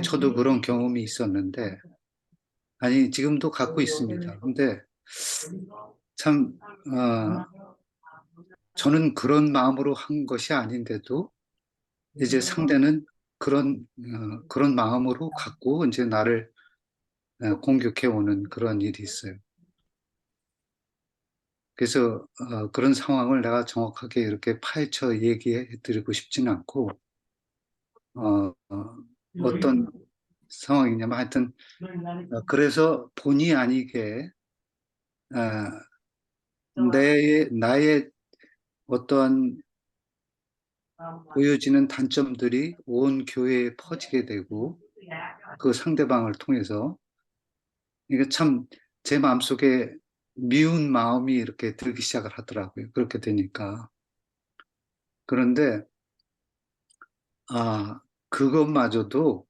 저도 그런 경험이 있었는데 아니, 지금도 갖고 있습니다. 근데 참, 저는 그런 마음으로 한 것이 아닌데도 이제 상대는 그런 마음으로 갖고 이제 나를 공격해 오는 그런 일이 있어요. 그래서 그런 상황을 내가 정확하게 이렇게 파헤쳐 얘기해 드리고 싶지는 않고, 어떤 상황이냐면 하여튼, 그래서 본의 아니게 나의 어떠한 보여지는 단점들이 온 교회에 퍼지게 되고 그 상대방을 통해서 이게 참 제 마음속에 미운 마음이 이렇게 들기 시작을 하더라고요. 그렇게 되니까. 그런데 그것마저도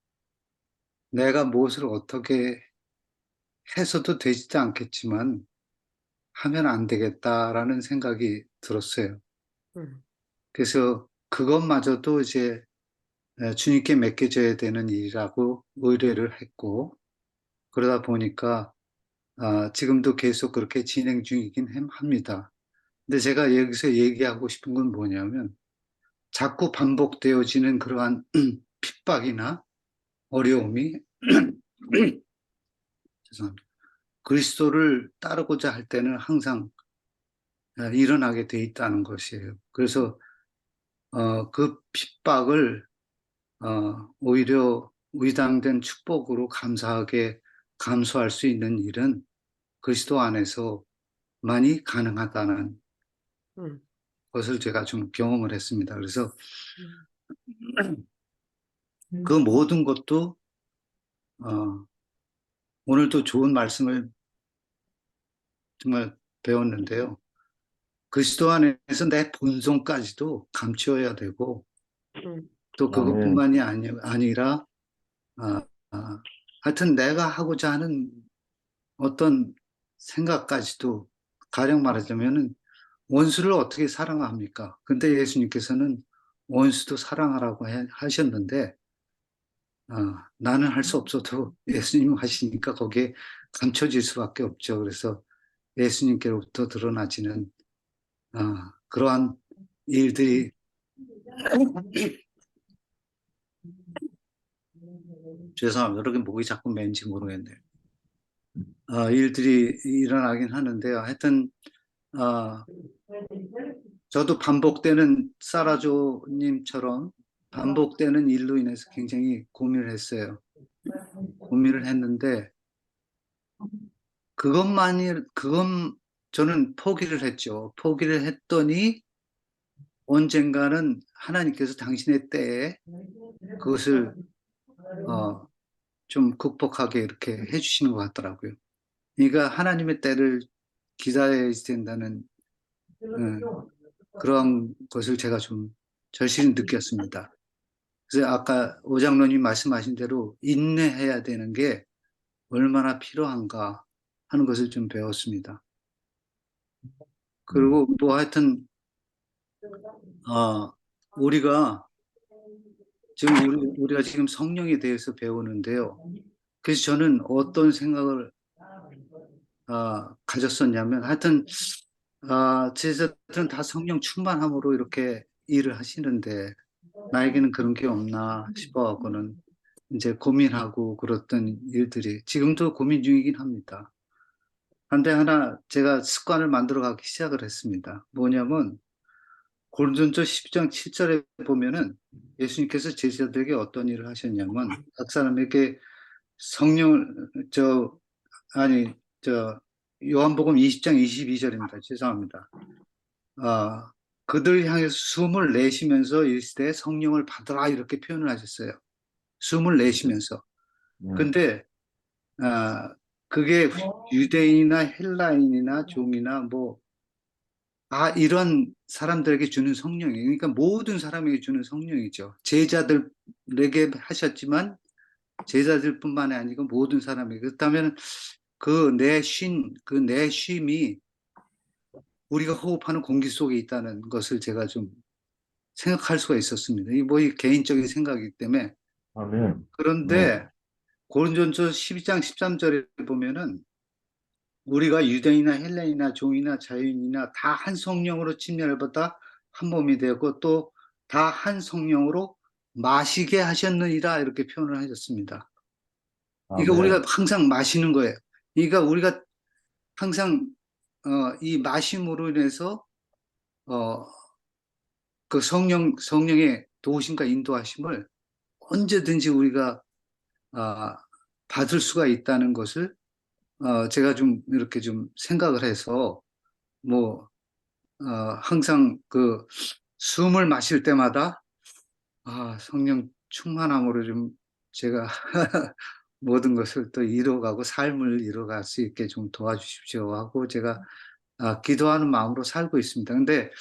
내가 무엇을 어떻게 해서도 되지도 않겠지만 하면 안 되겠다라는 생각이 들었어요.
음,
그래서 그것마저도 이제 주님께 맡겨져야 되는 일이라고 의뢰를 했고, 그러다 보니까 지금도 계속 그렇게 진행 중이긴 합니다. 근데 제가 여기서 얘기하고 싶은 건 뭐냐면 자꾸 반복되어지는 그러한 핍박이나 어려움이 죄송합니다. 그리스도를 따르고자 할 때는 항상 일어나게 돼 있다는 것이에요. 그래서 그 핍박을 오히려 의당된 축복으로 감사하게 감수할 수 있는 일은 그리스도 안에서 많이 가능하다는
음,
것을 제가 좀 경험을 했습니다. 그래서
음,
그 모든 것도 어, 오늘도 좋은 말씀을 정말 배웠는데요. 그리스도 안에서 내 본성까지도 감추어야 되고
음,
또
아멘.
그것뿐만이 아니라 아, 하여튼 내가 하고자 하는 어떤 생각까지도 가령 말하자면은 원수를 어떻게 사랑합니까? 근데 예수님께서는 원수도 사랑하라고 하셨는데 나는 할 수 없어도 예수님 하시니까 거기에 감춰질 수밖에 없죠. 그래서 예수님께로부터 드러나지는 그러한 일들이 죄송합니다. 이렇게 목이 자꾸 맨지 모르겠네요. 일들이 일어나긴 하는데요. 하여튼 저도 반복되는 사라조님처럼 반복되는 일로 인해서 굉장히 고민을 했어요. 고민을 했는데 그건 저는 포기를 했죠. 포기를 했더니 언젠가는 하나님께서 당신의 때에 그것을 어, 좀 극복하게 이렇게 해주시는 것 같더라고요. 그러니까 하나님의 때를 기다려야 된다는 그런 것을 제가 좀 절실히 느꼈습니다. 그래서 아까 오장로님 말씀하신 대로 인내해야 되는 게 얼마나 필요한가 하는 것을 좀 배웠습니다.
음,
그리고 뭐 하여튼 우리가 우리가 지금 성령에 대해서 배우는데요. 그래서 저는 어떤 생각을 가졌었냐면 하여튼 제자들은 다 성령 충만함으로 이렇게 일을 하시는데 나에게는 그런 게 없나 싶어하고는 이제 고민하고 그랬던 일들이 지금도 고민 중이긴 합니다. 한데 하나 제가 습관을 만들어 가기 시작을 했습니다. 뭐냐면 고린도전서 10장 7절에 보면은 예수님께서 제자들에게 어떤 일을 하셨냐면 각 사람에게 성령을 아니 요한복음 20장 22절입니다. 죄송합니다. 아, 그들 향해서 숨을 내쉬면서 이르시되 성령을 받으라 이렇게 표현을 하셨어요. 숨을 내쉬면서.
음,
근데 그게 유대인이나 헬라인이나 종이나 뭐 이런 사람들에게 주는 성령이에요. 그러니까 모든 사람에게 주는 성령이죠. 제자들에게 하셨지만 제자들뿐만이 아니고 모든 사람에게. 그렇다면 그 내쉼이 우리가 호흡하는 공기 속에 있다는 것을 제가 좀 생각할 수가 있었습니다. 이 개인적인 생각이기 때문에.
아멘. 네.
그런데 고린도전서 12장 13절에 보면은 우리가 유대인이나 헬라인이나 종이나 자유인이나 다 한 성령으로 침례를 받아 한 몸이 되었고 또 다 한 성령으로 마시게 하셨느니라 이렇게 표현을 하셨습니다. 그러니까
아멘.
우리가 항상 마시는 거예요. 그러니까 우리가 항상 이 마심으로 인해서 그 성령의 도우심과 인도하심을 언제든지 우리가 받을 수가 있다는 것을 제가 좀 이렇게 좀 생각을 해서 뭐 항상 그 숨을 마실 때마다 성령 충만함으로 좀 제가 모든 것을 또 이뤄가고 삶을 이뤄갈 수 있게 좀 도와주십시오 하고 제가 기도하는 마음으로 살고 있습니다. 근데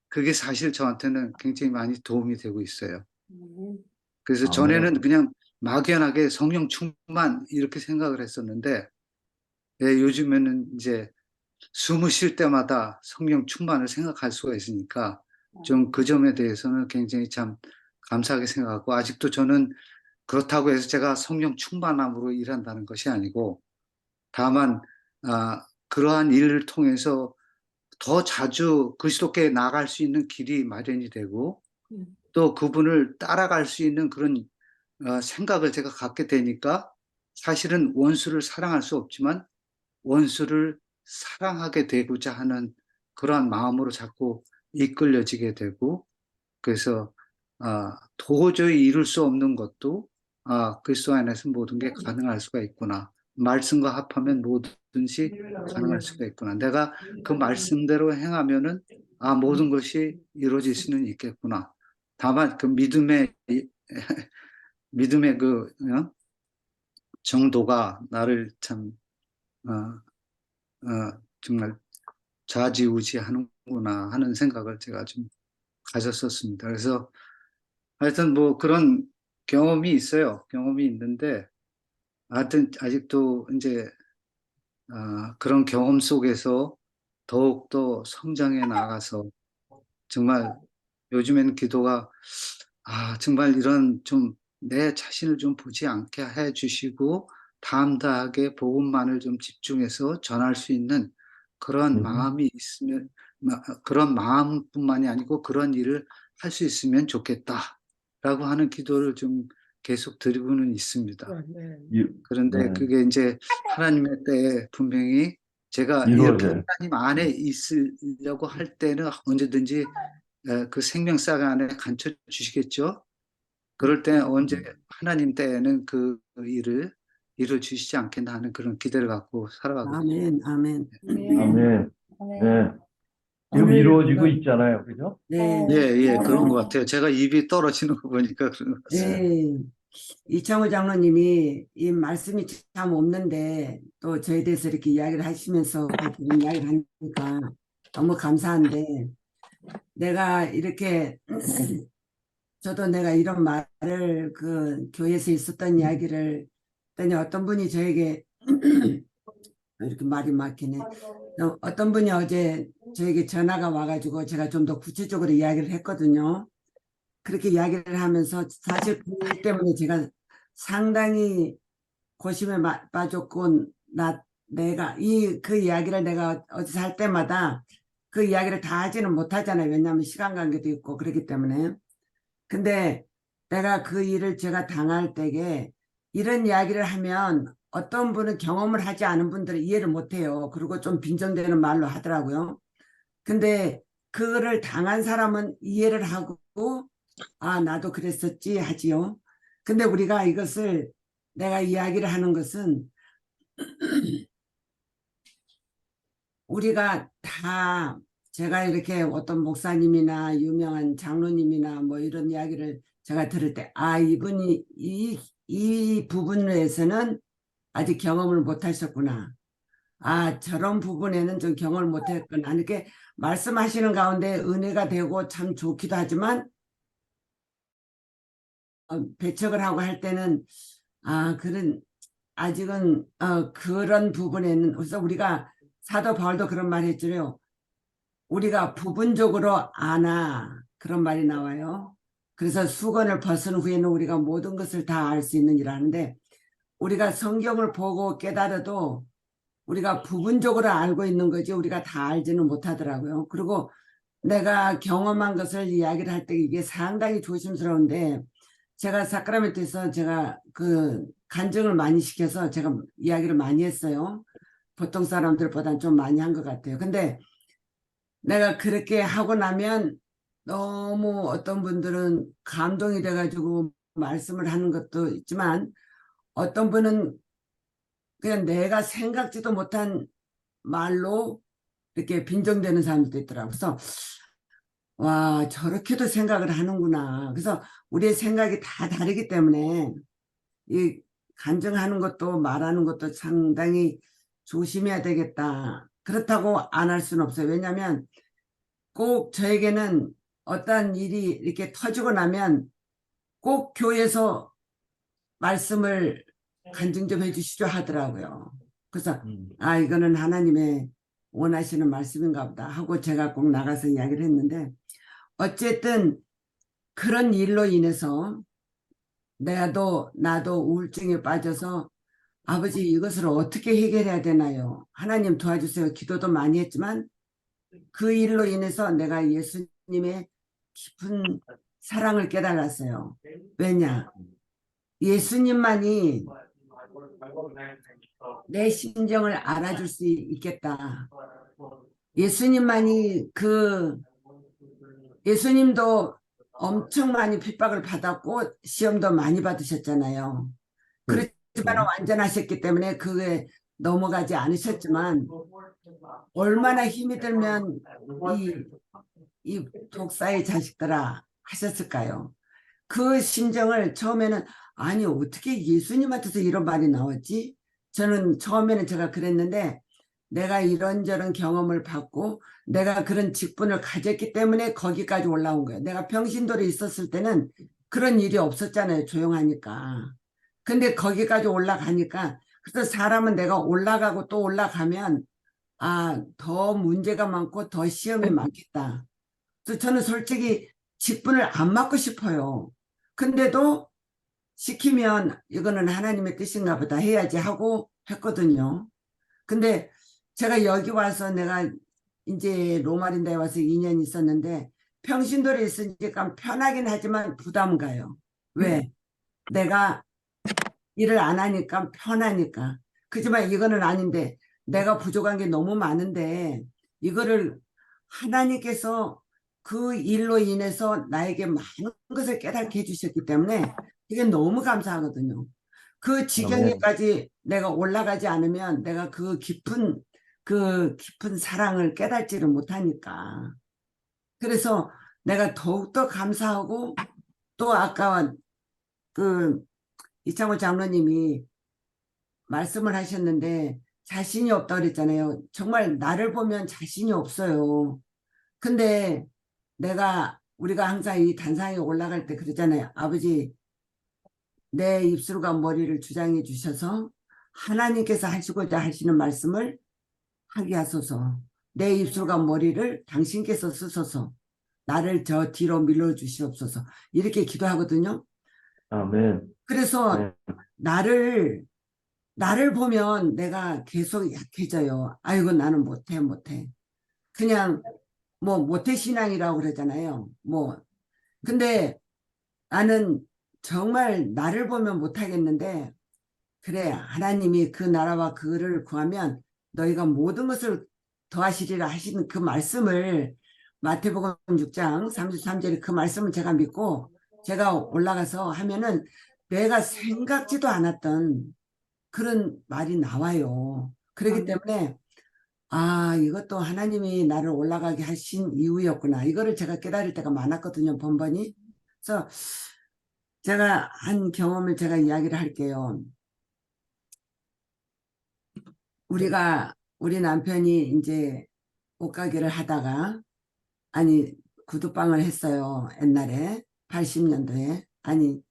그게 사실 저한테는 굉장히 많이 도움이 되고 있어요. 그래서 전에는
아멘.
그냥 막연하게 성령 충만 이렇게 생각을 했었는데 요즘에는 이제 숨을 쉴 때마다 성령 충만을 생각할 수가 있으니까 좀 그 점에 대해서는 굉장히 참 감사하게 생각하고 아직도 저는 그렇다고 해서 제가 성령 충만함으로 일한다는 것이 아니고 다만 그러한 일을 통해서 더 자주 그리스도께 나아갈 수 있는 길이 마련이 되고 또 그분을 따라갈 수 있는 그런 생각을 제가 갖게 되니까 사실은 원수를 사랑할 수 없지만 원수를 사랑하게 되고자 하는 그러한 마음으로 자꾸 이끌려지게 되고 그래서 도저히 이룰 수 없는 것도 그리스도 안에서 모든 게 가능할 수가 있구나. 말씀과 합하면 뭐든지 가능할 수가 있구나. 내가 그 말씀대로 행하면은 모든 것이 이루어질 수는 있겠구나. 다만 그 믿음의 그 정도가 나를 참 정말 좌지우지하는구나 하는 생각을 제가 좀 가졌었습니다. 그래서 하여튼 뭐 그런 경험이 있어요. 경험이 있는데 하여튼 아직도 이제 그런 경험 속에서 더욱더 성장해 나가서 정말 요즘에는 기도가 정말 이런 좀 내 자신을 좀 보지 않게 해 주시고 담대하게 복음만을 좀 집중해서 전할 수 있는 그런 마음이 있으면 그런 마음뿐만이 아니고 그런 일을 할 수 있으면 좋겠다라고 하는 기도를 좀 계속 드리고는 있습니다. 그런데
네.
그게 이제 하나님의 때에 분명히 제가 이렇게
이루어져요.
하나님 안에 있으려고 할 때는 언제든지 그 생명상 안에 감춰 주시겠죠. 그럴 때 언제 하나님 때에는 그 일을 이루어 주시지 않겠나 하는 그런 기대를 갖고 살아가고 있습니다.
아멘, 아멘.
아멘. 네. 지금
오늘
이루어지고 있잖아요. 그죠?
네,
예, 그런 것 같아요. 제가 입이 떨어지는 거 보니까 그런 것 같습니다.
네. 이창호 장로님이 이 말씀이 참 없는데 또 저에 대해서 이렇게 이야기를 하시면서 그렇게 이야기를 하니까 너무 감사한데 내가 이렇게 저도 내가 이런 말을 그 교회에서 있었던 이야기를 했더니 어떤 분이 저에게 이렇게 말이 막히네. 어떤 분이 어제 저에게 전화가 와가지고 제가 좀 더 구체적으로 이야기를 했거든요. 그렇게 이야기를 하면서 사실 그 때문에 제가 상당히 고심에 빠졌고 내가 그 이야기를 내가 어디서 할 때마다 그 이야기를 다 하지는 못하잖아요. 왜냐하면 시간 관계도 있고 그렇기 때문에. 근데 내가 그 일을 제가 당할 때에 이런 이야기를 하면 어떤 분은 경험을 하지 않은 분들은 이해를 못해요. 그리고 좀 빈정되는 말로 하더라고요. 근데 그거를 당한 사람은 이해를 하고 나도 그랬었지 하지요. 근데 우리가 이것을 내가 이야기를 하는 것은 우리가 다 제가 이렇게 어떤 목사님이나 유명한 장로님이나 뭐 이런 이야기를 제가 들을 때 이분이 이 부분에서는 아직 경험을 못 하셨구나. 저런 부분에는 좀 경험을 못 했구나. 이렇게 말씀하시는 가운데 은혜가 되고 참 좋기도 하지만 배척을 하고 할 때는 그런 아직은 그런 부분에는 그래서 우리가 사도 바울도 그런 말 했잖아요. 우리가 부분적으로 아나 그런 말이 나와요. 그래서 수건을 벗은 후에는 우리가 모든 것을 다 알 수 있는 일 하는데 우리가 성경을 보고 깨달아도 우리가 부분적으로 알고 있는 거지 우리가 다 알지는 못하더라고요. 그리고 내가 경험한 것을 이야기를 할 때 이게 상당히 조심스러운데 제가 사크라멘트에서 제가 그 간증을 많이 시켜서 제가 이야기를 많이 했어요. 보통 사람들보다는 좀 많이 한 것 같아요. 근데 내가 그렇게 하고 나면 너무 어떤 분들은 감동이 돼가지고 말씀을 하는 것도 있지만 어떤 분은 그냥 내가 생각지도 못한 말로 이렇게 빈정되는 사람들도 있더라고요. 그래서 와, 저렇게도 생각을 하는구나. 그래서 우리의 생각이 다 다르기 때문에 이 간증하는 것도 말하는 것도 상당히 조심해야 되겠다. 그렇다고 안 할 수는 없어요. 왜냐하면 꼭 저에게는 어떠한 일이 이렇게 터지고 나면 꼭 교회에서 말씀을 간증 좀 해주시죠 하더라고요. 그래서 아, 이거는 하나님의 원하시는 말씀인가 보다 하고 제가 꼭 나가서 이야기를 했는데 어쨌든 그런 일로 인해서 나도 우울증에 빠져서 아버지 이것을 어떻게 해결해야 되나요? 하나님 도와주세요. 기도도 많이 했지만 그 일로 인해서 내가 예수님의 깊은 사랑을 깨달았어요. 왜냐? 예수님만이 내 심정을 알아줄 수 있겠다. 예수님만이 예수님도 엄청 많이 핍박을 받았고 시험도 많이 받으셨잖아요. 그렇지만 완전하셨기 때문에 그게 넘어가지 않으셨지만 얼마나 힘이 들면 이 독사의 자식들아 하셨을까요? 그 심정을 처음에는 아니 어떻게 예수님한테서 이런 말이 나왔지? 저는 처음에는 제가 그랬는데 내가 이런저런 경험을 받고 내가 그런 직분을 가졌기 때문에 거기까지 올라온 거예요. 내가 병신돌이 있었을 때는 그런 일이 없었잖아요. 조용하니까. 근데 거기까지 올라가니까 그래서 사람은 내가 올라가고 또 올라가면 아, 더 문제가 많고 더 시험이 많겠다. 그래서 저는 솔직히 직분을 안 맡고 싶어요. 근데도 시키면 이거는 하나님의 뜻인가 보다 해야지 하고 했거든요. 근데 제가 여기 와서 내가 이제 로마린다에 와서 2년 있었는데 평신도에 있으니까 편하긴 하지만 부담 가요. 왜? 내가 일을 안 하니까 편하니까. 그지만 이거는 아닌데 내가 부족한 게 너무 많은데 이거를 하나님께서 그 일로 인해서 나에게 많은 것을 깨닫게 해주셨기 때문에 이게 너무 감사하거든요. 그 지경에까지 내가 올라가지 않으면 내가 그 깊은 사랑을 깨닫지를 못하니까. 그래서 내가 더욱더 감사하고 또 아까 그 이창호 장로님이 말씀을 하셨는데 자신이 없다 그랬잖아요. 정말 나를 보면 자신이 없어요. 근데 우리가 항상 이 단상에 올라갈 때 그러잖아요. 아버지, 내 입술과 머리를 주장해 주셔서 하나님께서 하시고자 하시는 말씀을 하게 하소서. 내 입술과 머리를 당신께서 쓰소서. 나를 저 뒤로 밀어주시옵소서. 이렇게 기도하거든요.
아멘.
그래서
네.
나를 보면 내가 계속 약해져요. 아이고, 나는 못해. 그냥, 모태신앙이라고 그러잖아요. 근데 나는 정말 나를 보면 못하겠는데, 그래, 하나님이 그 나라와 그를 구하면 너희가 모든 것을 더하시리라 하시는 그 말씀을 마태복음 6장 33절에 그 말씀을 제가 믿고 제가 올라가서 하면은 내가 생각지도 않았던 그런 말이 나와요. 그렇기 때문에 아, 이것도 하나님이 나를 올라가게 하신 이유였구나. 이거를 제가 깨달을 때가 많았거든요, 번번이. 그래서 제가 한 경험을 제가 이야기를 할게요. 우리 남편이 이제 옷가게를 하다가, 아니, 구두방을 했어요. 옛날에, 80년도에. 아니,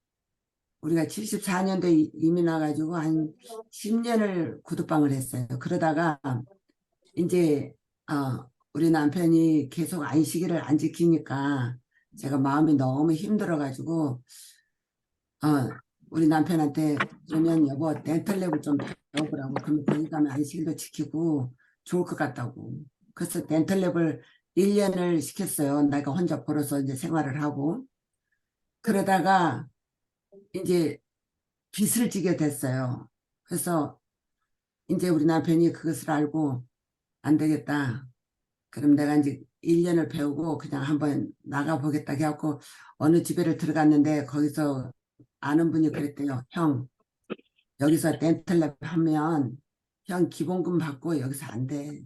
우리가 74년도에 이민 와가지고 한 10년을 구두방을 했어요. 그러다가, 이제, 우리 남편이 계속 안식일을 안 지키니까 제가 마음이 너무 힘들어가지고, 우리 남편한테 그러면 여보 덴탈랩을 좀 배워보라고. 그러면 거기 가면 안식일도 지키고 좋을 것 같다고. 그래서 덴탈랩을 1년을 시켰어요. 내가 혼자 벌어서 이제 생활을 하고. 그러다가 이제 빚을 지게 됐어요. 그래서 이제 우리 남편이 그것을 알고 안 되겠다. 그럼 내가 이제 1년을 배우고 그냥 한번 나가보겠다 해갖고 어느 집에를 들어갔는데 거기서 아는 분이 그랬대요. 형, 여기서 덴탈랩 하면 형 기본금 받고 여기서 안 돼.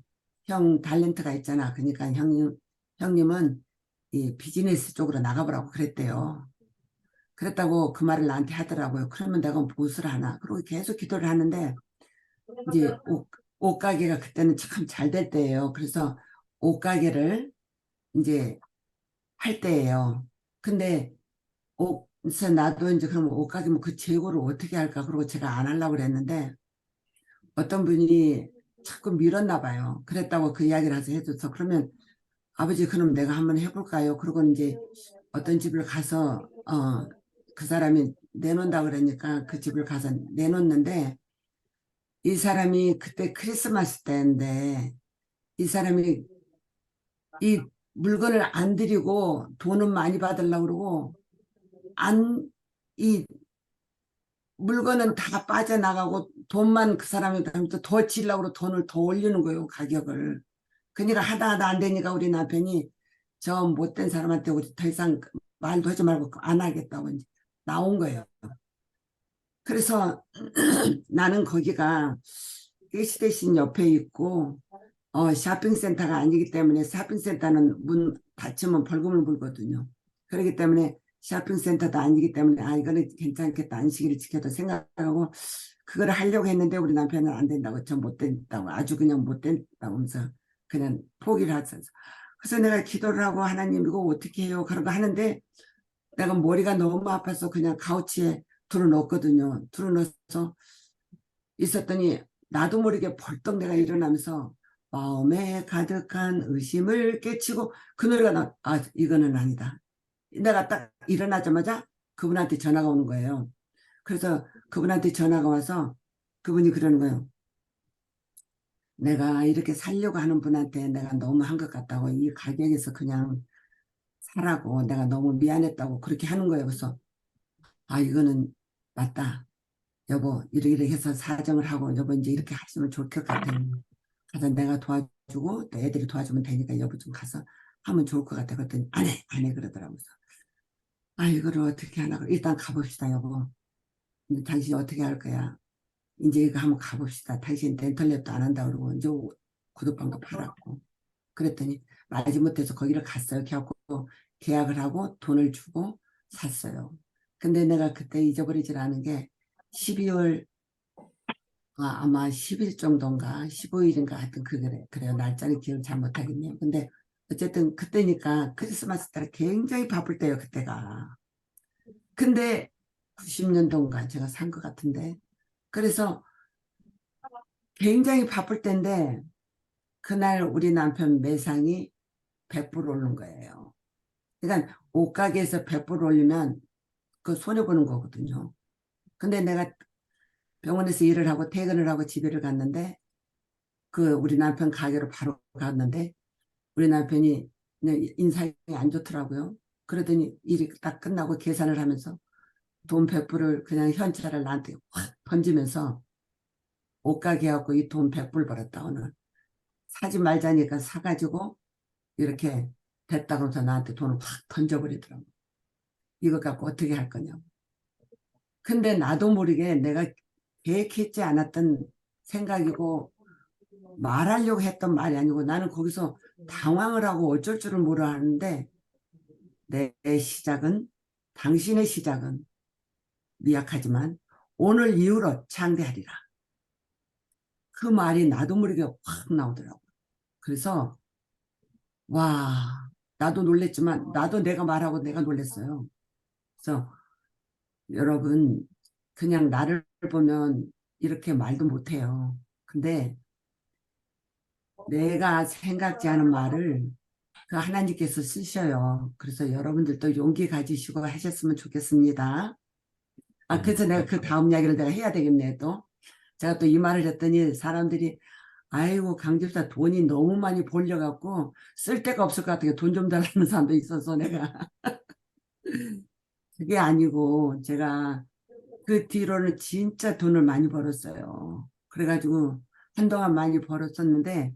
형 탤런트가 있잖아. 그러니까 형님은 이 비즈니스 쪽으로 나가보라고 그랬대요. 그랬다고 그 말을 나한테 하더라고요. 그러면 내가 무엇을 하나. 그리고 계속 기도를 하는데 이제 옷가게가 그때는 참 잘 될 때예요. 그래서 옷가게를 이제 할 때예요. 근데 그래서 나도 이제 그럼 옷가게면 그 재고를 어떻게 할까? 그러고 제가 안 하려고 그랬는데 어떤 분이 자꾸 밀었나 봐요. 그랬다고 그 이야기를 해줘서 그러면 아버지 그럼 내가 한번 해볼까요? 그러고 이제 어떤 집을 가서 그 사람이 내놓는다 그러니까 그 집을 가서 내놓는데 이 사람이 그때 크리스마스 때인데 이 사람이 이 물건을 안 드리고 돈은 많이 받으려고 그러고 이 물건은 다 빠져나가고 돈만 그 사람이 더 치려고 돈을 더 올리는 거예요, 가격을. 그러니까 하다 안 되니까 우리 남편이 저 못된 사람한테 우리 더 이상 말도 하지 말고 안 하겠다고 이제 나온 거예요. 그래서 나는 거기가 시대신 옆에 있고 쇼핑센터가 아니기 때문에 쇼핑센터는 문 닫히면 벌금을 물거든요. 그렇기 때문에 쇼핑센터도 아니기 때문에 이거는 괜찮겠다. 안식일을 지켜도 생각하고 그걸 하려고 했는데 우리 남편은 안 된다고 저 못 된다고 아주 그냥 못 된다고 하면서 그냥 포기를 하셔서 그래서 내가 기도를 하고 하나님 이거 어떻게 해요? 그런 거 하는데 내가 머리가 너무 아파서 그냥 카우치에 들어놓거든요. 들어놓아서 있었더니 나도 모르게 벌떡 내가 일어나면서 마음에 가득한 의심을 깨치고 그 노래가 이거는 아니다. 내가 딱 일어나자마자 그분한테 전화가 오는 거예요. 그래서 그분한테 전화가 와서 그분이 그러는 거예요. 내가 이렇게 살려고 하는 분한테 내가 너무 한 것 같다고 이 가격에서 그냥 사라고 내가 너무 미안했다고 그렇게 하는 거예요. 그래서 이거는 맞다. 여보 이렇게 해서 사정을 하고 여보 이제 이렇게 하시면 좋을 것 같아요. 가서 내가 도와주고 또 애들이 도와주면 되니까 여보 좀 가서 하면 좋을 것 같아. 그랬더니 안 해 그러더라고요. 이거를 어떻게 하나 일단 가봅시다 여보. 근데 당신이 어떻게 할 거야? 이제 이거 한번 가봅시다. 당신 덴털랩도 안 한다 그러고 이제 구두방도 팔았고 그랬더니 마지못해서 거기를 갔어요. 그래갖고 계약을 하고 돈을 주고 샀어요. 근데 내가 그때 잊어버리질 않은 게 12월 아마 10일 정도인가 15일인가 하여튼 그래요. 날짜는 기억 잘 못하겠네요. 근데 어쨌든 그때니까 크리스마스 때 굉장히 바쁠 때요. 그때가. 근데 90년도인가 제가 산 것 같은데 그래서 굉장히 바쁠 때인데 그날 우리 남편 매상이 100불 오른 거예요. 그러니까 옷가게에서 100불 올리면 그 손해보는 거거든요. 근데 내가 병원에서 일을 하고 퇴근을 하고 집에를 갔는데 그 우리 남편 가게로 바로 갔는데 우리 남편이 인상이 안 좋더라고요. 그러더니 일이 딱 끝나고 계산을 하면서 돈 100불을 그냥 현찰을 나한테 확 던지면서 옷가게 하고 이 돈 100불 벌었다 오늘. 사지 말자니까 사가지고 이렇게 됐다 그러면서 나한테 돈을 확 던져버리더라고. 이거 갖고 어떻게 할 거냐고. 근데 나도 모르게 내가 계획했지 않았던 생각이고 말하려고 했던 말이 아니고 나는 거기서 당황을 하고 어쩔 줄을 모르는데 내 시작은 당신의 시작은 미약하지만 오늘 이후로 창대하리라. 그 말이 나도 모르게 확 나오더라고. 그래서 와 나도 놀랬지만 나도 내가 말하고 내가 놀랬어요. 그래서 여러분 그냥 나를 보면 이렇게 말도 못해요. 근데 내가 생각지 않은 말을 그 하나님께서 쓰셔요. 그래서 여러분들도 용기 가지시고 하셨으면 좋겠습니다. 그래서 내가 그 다음 이야기를 내가 해야 되겠네, 또. 제가 또 이 말을 했더니 사람들이, 아이고, 강집사 돈이 너무 많이 벌려갖고 쓸 데가 없을 것 같아요. 돈 좀 달라는 사람도 있어서 내가. 그게 아니고, 제가 그 뒤로는 진짜 돈을 많이 벌었어요. 그래가지고 한동안 많이 벌었었는데,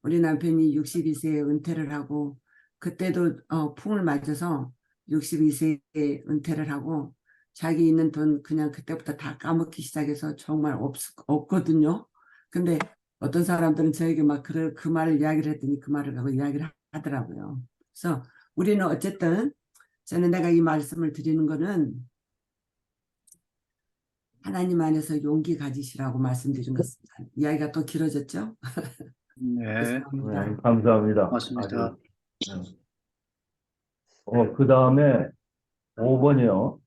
우리 남편이 62세에 은퇴를 하고, 그때도 풍을 맞아서 62세에 은퇴를 하고, 자기 있는 돈 그냥 그때부터 다 까먹기 시작해서 정말 없거든요. 근데 어떤 사람들은 저에게 막 그 말을 이야기를 했더니 그 말을 하고 이야기를 하더라고요. 그래서 우리는 어쨌든 저는 내가 이 말씀을 드리는 거는 하나님 안에서 용기 가지시라고 말씀드린 것입니다. 이야기가 또 길어졌죠?
네,
죄송합니다.
네, 감사합니다.
맞습니다.
아주. 그 다음에 5번이요.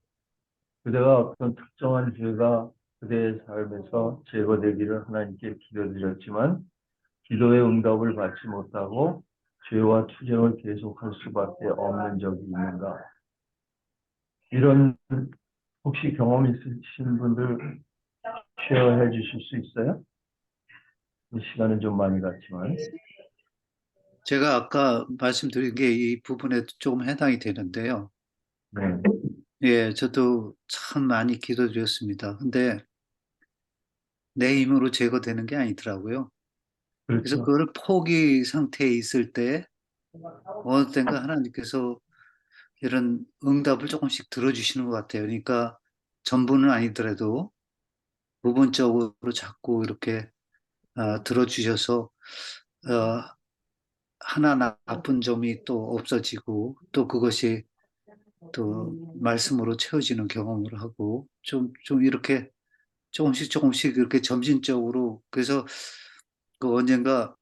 그대가 어떤 특정한 죄가 그대의 삶에서 제거되기를 하나님께 기도드렸지만 기도의 응답을 받지 못하고 죄와 투쟁을 계속할 수밖에 없는 적이 있는가? 이런 혹시 경험 있으신 분들 쉐어해 주실 수 있어요? 시간은 좀 많이 갔지만.
제가 아까 말씀드린 게 이 부분에 조금 해당이 되는데요.
네.
예, 저도 참 많이 기도드렸습니다. 근데 내 힘으로 제거되는 게 아니더라고요. 그래서
그렇죠.
그거를 포기 상태에 있을 때 어느 때인가 하나님께서 이런 응답을 조금씩 들어주시는 것 같아요. 그러니까 전부는 아니더라도 부분적으로 자꾸 이렇게 들어주셔서 하나 나쁜 점이 또 없어지고 또 그것이 또 말씀으로 채워지는 경험을 하고 좀 이렇게 조금씩 이렇게 점진적으로 그래서 그 언젠가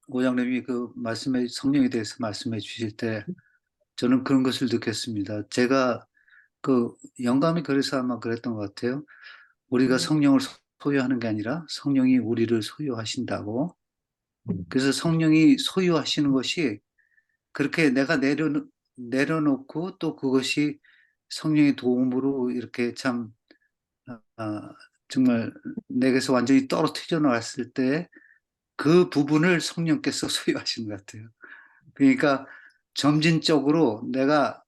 오장님이 그 말씀에 성령에 대해서 말씀해 주실 때 저는 그런 것을 느꼈습니다. 제가 그 영감이 그래서 아마 그랬던 것 같아요. 우리가 성령을 소유하는 게 아니라 성령이 우리를 소유하신다고. 그래서 성령이 소유하시는 것이 그렇게 내가 내려놓고 또 그것이 성령의 도움으로 이렇게 참 정말 내게서 완전히 떨어뜨려 나왔을 때 그 부분을 성령께서 소유하시는 것 같아요. 그러니까 점진적으로 내가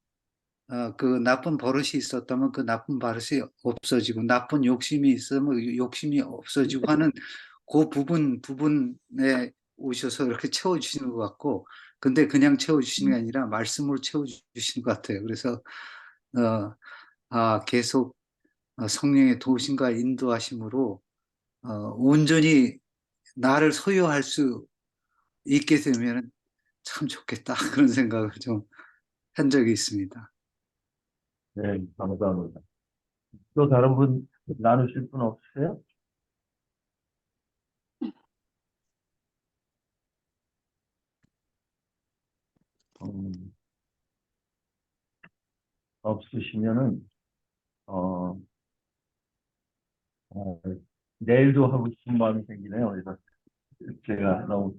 그 나쁜 버릇이 있었다면 그 나쁜 버릇이 없어지고 나쁜 욕심이 있으면 욕심이 없어지고 하는 그 부분에 오셔서 이렇게 채워주시는 것 같고 근데 그냥 채워주시는 게 아니라 말씀으로 채워주시는 것 같아요. 그래서 계속 성령의 도우심과 인도하심으로 온전히 나를 소유할 수 있게 되면 참 좋겠다 그런 생각을 좀 한 적이 있습니다.
네, 감사합니다. 또 다른 분 나누실 분 없으세요? 음, 없으시면은 어, 어, 내일도 하고 싶은 마음이 생기네요. 그래서 제가 너무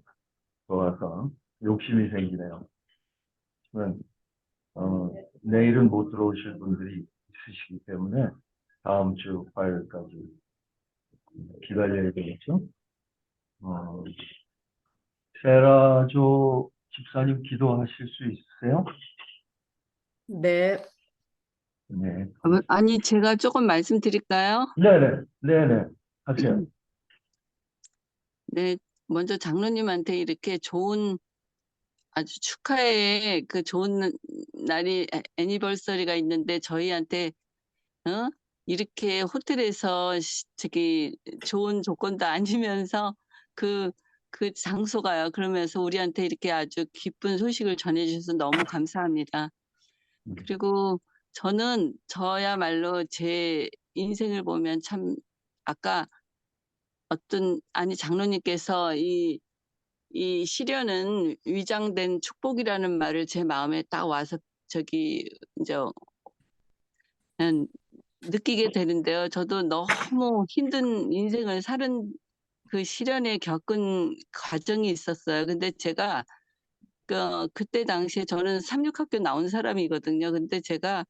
좋아서 욕심이 생기네요. 그러면 내일은 못 들어오실 분들이 있으시기 때문에 다음 주 화요일까지 기다려야 되겠죠? 어, 세라조 집사님 기도하실 수 있으세요?
네,
네.
아니, 제가 조금 말씀드릴까요?
네네, 네네. 하세요.
네, 먼저 장로님한테 이렇게 아주 축하의 그 좋은 날이 애니버서리가 있는데 저희한테 어? 이렇게 호텔에서 저기 좋은 조건도 아니면서 그 장소가요. 그러면서 우리한테 이렇게 아주 기쁜 소식을 전해주셔서 너무 감사합니다. 그리고 저는 저야말로 제 인생을 보면 참 아까 장로님께서 이 시련은 위장된 축복이라는 말을 제 마음에 딱 와서 저기 이제 느끼게 되는데요. 저도 너무 힘든 인생을 사는 그 시련에 겪은 과정이 있었어요. 근데 제가 그때 당시에 저는 삼육학교 나온 사람이거든요. 근데 제가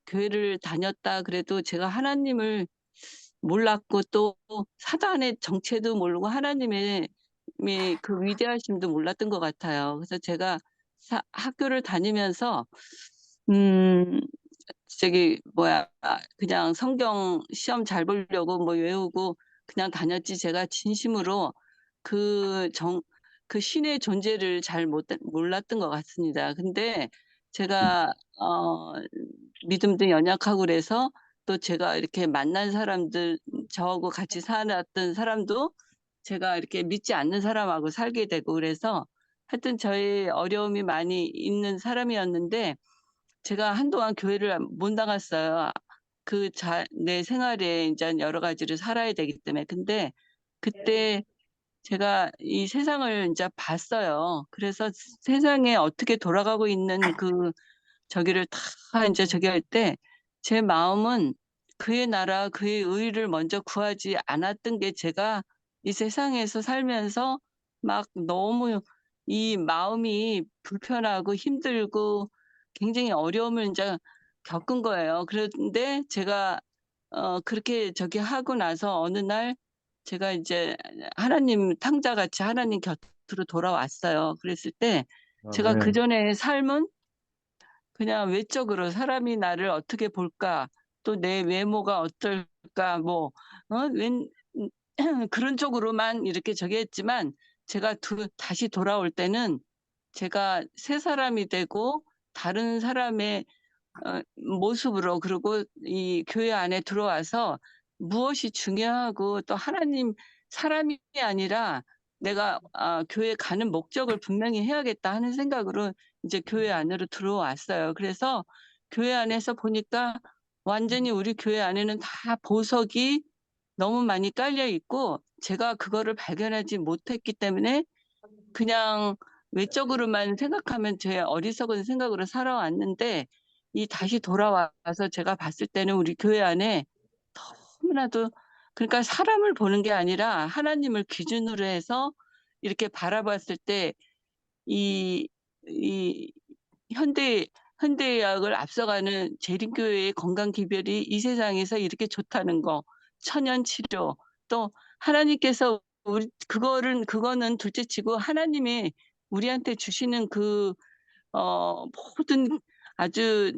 교회를 다녔다 그래도 제가 하나님을 몰랐고 또 사단의 정체도 모르고 하나님의 그 위대하심도 몰랐던 것 같아요. 그래서 제가 학교를 다니면서 음 저기 뭐야 그냥 성경 시험 잘 보려고 뭐 외우고 그냥 다녔지 제가 진심으로 그 그 신의 존재를 잘 몰랐던 것 같습니다. 근데 제가 믿음도 연약하고 그래서 또 제가 이렇게 만난 사람들 저하고 같이 살았던 사람도 제가 이렇게 믿지 않는 사람하고 살게 되고 그래서 하여튼 저의 어려움이 많이 있는 사람이었는데 제가 한동안 교회를 못 나갔어요. 내 생활에 인제 여러 가지를 살아야 되기 때문에. 근데 그때 제가 이 세상을 인제 봤어요. 그래서 세상에 어떻게 돌아가고 있는 저기를 다 인제 저기 할 때 제 마음은 그의 나라 그의 의를 먼저 구하지 않았던 게 제가 이 세상에서 살면서 막 너무 이 마음이 불편하고 힘들고 굉장히 어려움을 인제 겪은 거예요. 그런데 제가 그렇게 저기 하고 나서 어느 날 제가 이제 하나님 탕자같이 하나님 곁으로 돌아왔어요. 그랬을 때 제가
네.
그전의 삶은 그냥 외적으로 '사람이 나를 어떻게 볼까? 또 내 외모가 어떨까?' 뭐 웬 그런 쪽으로만 이렇게 저기 했지만 제가 다시 돌아올 때는 제가 새 사람이 되고 다른 사람의 모습으로 그리고 이 교회 안에 들어와서 무엇이 중요하고 또 하나님 사람이 아니라 내가 교회 가는 목적을 분명히 해야겠다 하는 생각으로 이제 교회 안으로 들어왔어요. 그래서 교회 안에서 보니까 완전히 우리 교회 안에는 다 보석이 너무 많이 깔려 있고 제가 그거를 발견하지 못했기 때문에 그냥 외적으로만 생각하면 제 어리석은 생각으로 살아왔는데 다시 돌아와서 제가 봤을 때는 우리 교회 안에 너무나도 그러니까 사람을 보는 게 아니라 하나님을 기준으로 해서 이렇게 바라봤을 때 이 이 현대의학을 앞서가는 재림교회의 건강 기별이 이 세상에서 이렇게 좋다는 거, 천연 치료 또 하나님께서 그거는 둘째치고 하나님이 우리한테 주시는 모든 아주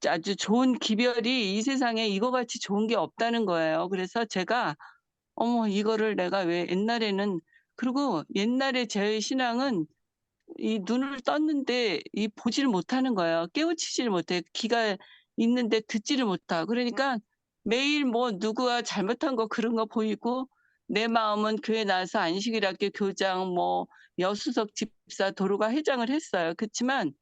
아주 좋은 기별이 이 세상에 이거같이 좋은 게 없다는 거예요. 그래서 제가 '어머 이거를 내가 왜 옛날에는' 그리고 옛날에 제 신앙은 이 눈을 떴는데 보지를 못하는 거예요. 깨우치지를 못해요. 귀가 있는데 듣지를 못하고. 그러니까 매일 뭐 누구가 잘못한 거 그런 거 보이고 내 마음은 교회 나와서 안식일학교 교장 뭐 여수석 집사 도로가 회장을 했어요. 그치만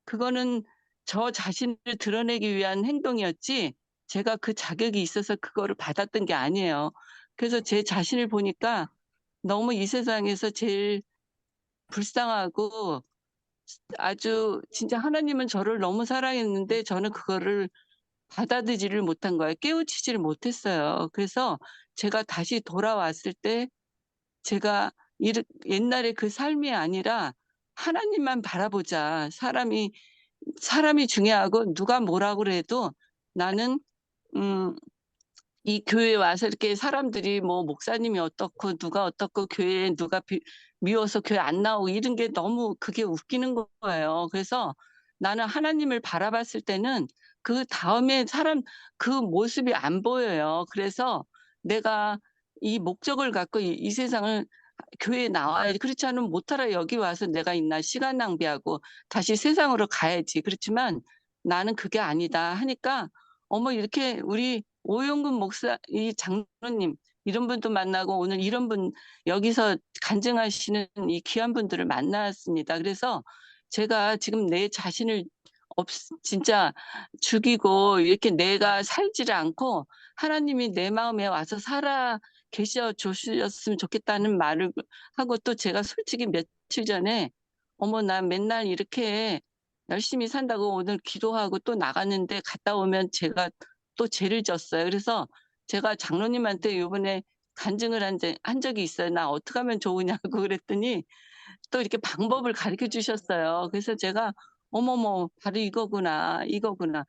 그거는 저 자신을 드러내기 위한 행동이었지 제가 그 자격이 있어서 그거를 받았던 게 아니에요. 그래서 제 자신을 보니까 너무 이 세상에서 제일 불쌍하고 아주 진짜 하나님은 저를 너무 사랑했는데 저는 그거를 받아들이지를 못한 거예요. 깨우치지를 못했어요. 그래서 제가 다시 돌아왔을 때 제가 옛날에 그 삶이 아니라 '하나님만 바라보자. 사람이 중요하고 누가 뭐라 그래도 나는 음 이 교회에 와서 이렇게 사람들이 뭐 목사님이 어떻고 누가 어떻고 교회에 누가 미워서 교회 안 나오고 이런 게 너무 그게 웃기는 거예요. 그래서 나는 하나님을 바라봤을 때는 그다음에 그 모습이 안 보여요. 그래서 내가 이 목적을 갖고 이 세상을 교회에 나와야지. 그렇지 않으면 못하러 여기 와서 내가 있나 시간 낭비하고 다시 세상으로 가야지. 그렇지만 나는 그게 아니다 하니까 어머 이렇게 우리 오영근 목사 이 장로님 이런 분도 만나고 오늘 이런 분 여기서 간증하시는 이 귀한 분들을 만났습니다. 그래서 제가 지금 내 자신을 없 진짜 죽이고 이렇게 내가 살지를 않고 하나님이 내 마음에 와서 살아 계셔 주셨으면 좋겠다는 말을 하고 또 제가 솔직히 며칠 전에 어머 나 맨날 이렇게 열심히 산다고 오늘 기도하고 또 나갔는데 갔다 오면 제가 또 죄를 졌어요. 그래서 제가 장로님한테 요번에 간증을 한 적이 있어요. "나 어떻게 하면 좋으냐."고 그랬더니 또 이렇게 방법을 가르쳐 주셨어요. 그래서 제가 '어머머 바로 이거구나, 이거구나.'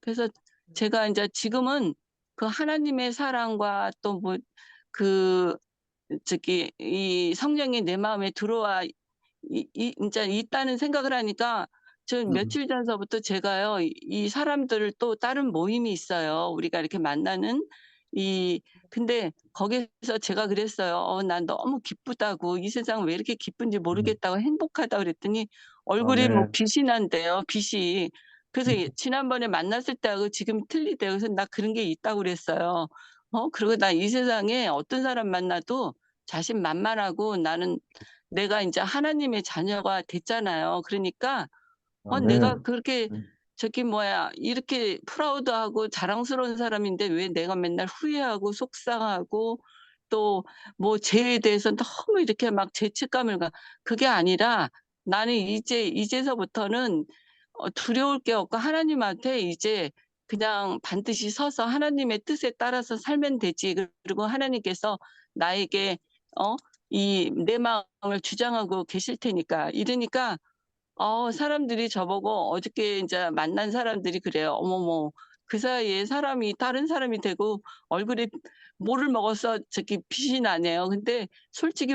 그래서 제가 이제 지금은 그 하나님의 사랑과 또 뭐 그 저기 이 성령이 내 마음에 들어와 인제 있다는 생각을 하니까 저
음,
며칠 전서부터 제가요 이 사람들을 또 다른 모임이 있어요. 우리가 이렇게 만나는 이 근데 거기서 제가 그랬어요. 난 너무 기쁘다고 이 세상 왜 이렇게 기쁜지 모르겠다고 행복하다고 그랬더니 얼굴이 뭐
아멘.
빛이 난대요, 빛이. 그래서 지난번에 만났을 때하고 지금이 틀리대요. 그래서 "나 그런 게 있다고 그랬어요." 그리고 "나 이 세상에 어떤 사람 만나도 자신만만하고 나는 내가 인제 하나님의 자녀가 됐잖아요. 그러니까 내가
아멘.
그렇게 저기 뭐야 이렇게 프라우드하고 자랑스러운 사람인데 왜 내가 맨날 후회하고 속상하고 또 뭐 죄에 대해서 너무 이렇게 막 죄책감을 그게 아니라 나는 이제서부터는 두려울 게 없고 하나님한테 이제 그냥 반드시 서서 하나님의 뜻에 따라서 살면 되지. 그리고 하나님께서 나에게 이 내 마음을 주장하고 계실 테니까. 이러니까 사람들이 저보고 어저께 인제 만난 사람들이 그래요. "어머머 그 사이에 사람이 다른 사람이 되고 얼굴에 뭐를 먹어서 저기 빛이 나네요." 근데 솔직히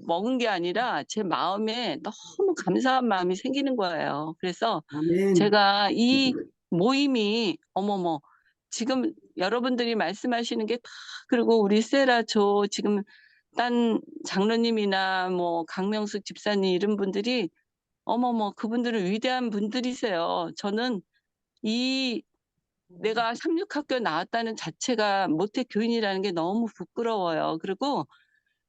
먹은 게 아니라 제 마음에 너무 감사한 마음이 생기는 거예요. 그래서
아멘.
제가 이 모임이 어머머 지금 여러분들이 말씀하시는 게 다 그리고 우리 세라 조 지금 딴 장로님이나 뭐 강명숙 집사님 이런 분들이 어머머 그분들은 위대한 분들이세요. 저는 이 내가 삼육학교 나왔다는 자체가 모태 교인이라는 게 너무 부끄러워요. 그리고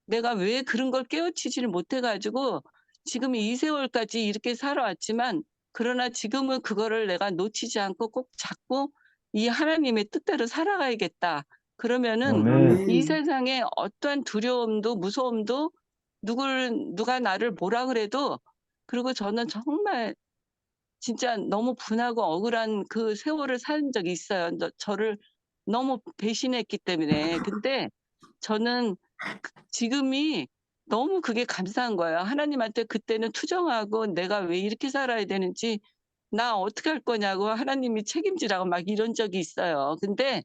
내가 왜 그런 걸 깨우치지를 못해 가지고 지금 이 세월까지 이렇게 살아왔지만 그러나 지금은 그거를 내가 놓치지 않고 꼭 잡고 '이 하나님의 뜻대로 살아가야겠다.' 그러면은
아멘.
이
아멘.
세상에 어떠한 두려움도 무서움도 누가 나를 뭐라 그래도 그리고 저는 정말 진짜 너무 분하고 억울한 그 세월을 산 적이 있어요. 저를 너무 배신했기 때문에. 근데 저는 지금이 너무 그게 감사한 거예요. 하나님한테 그때는 투정하고 내가 왜 이렇게 살아야 되는지 '나 어떻게 할 거냐.'고 하나님이 책임지라고 막 이런 적이 있어요. 근데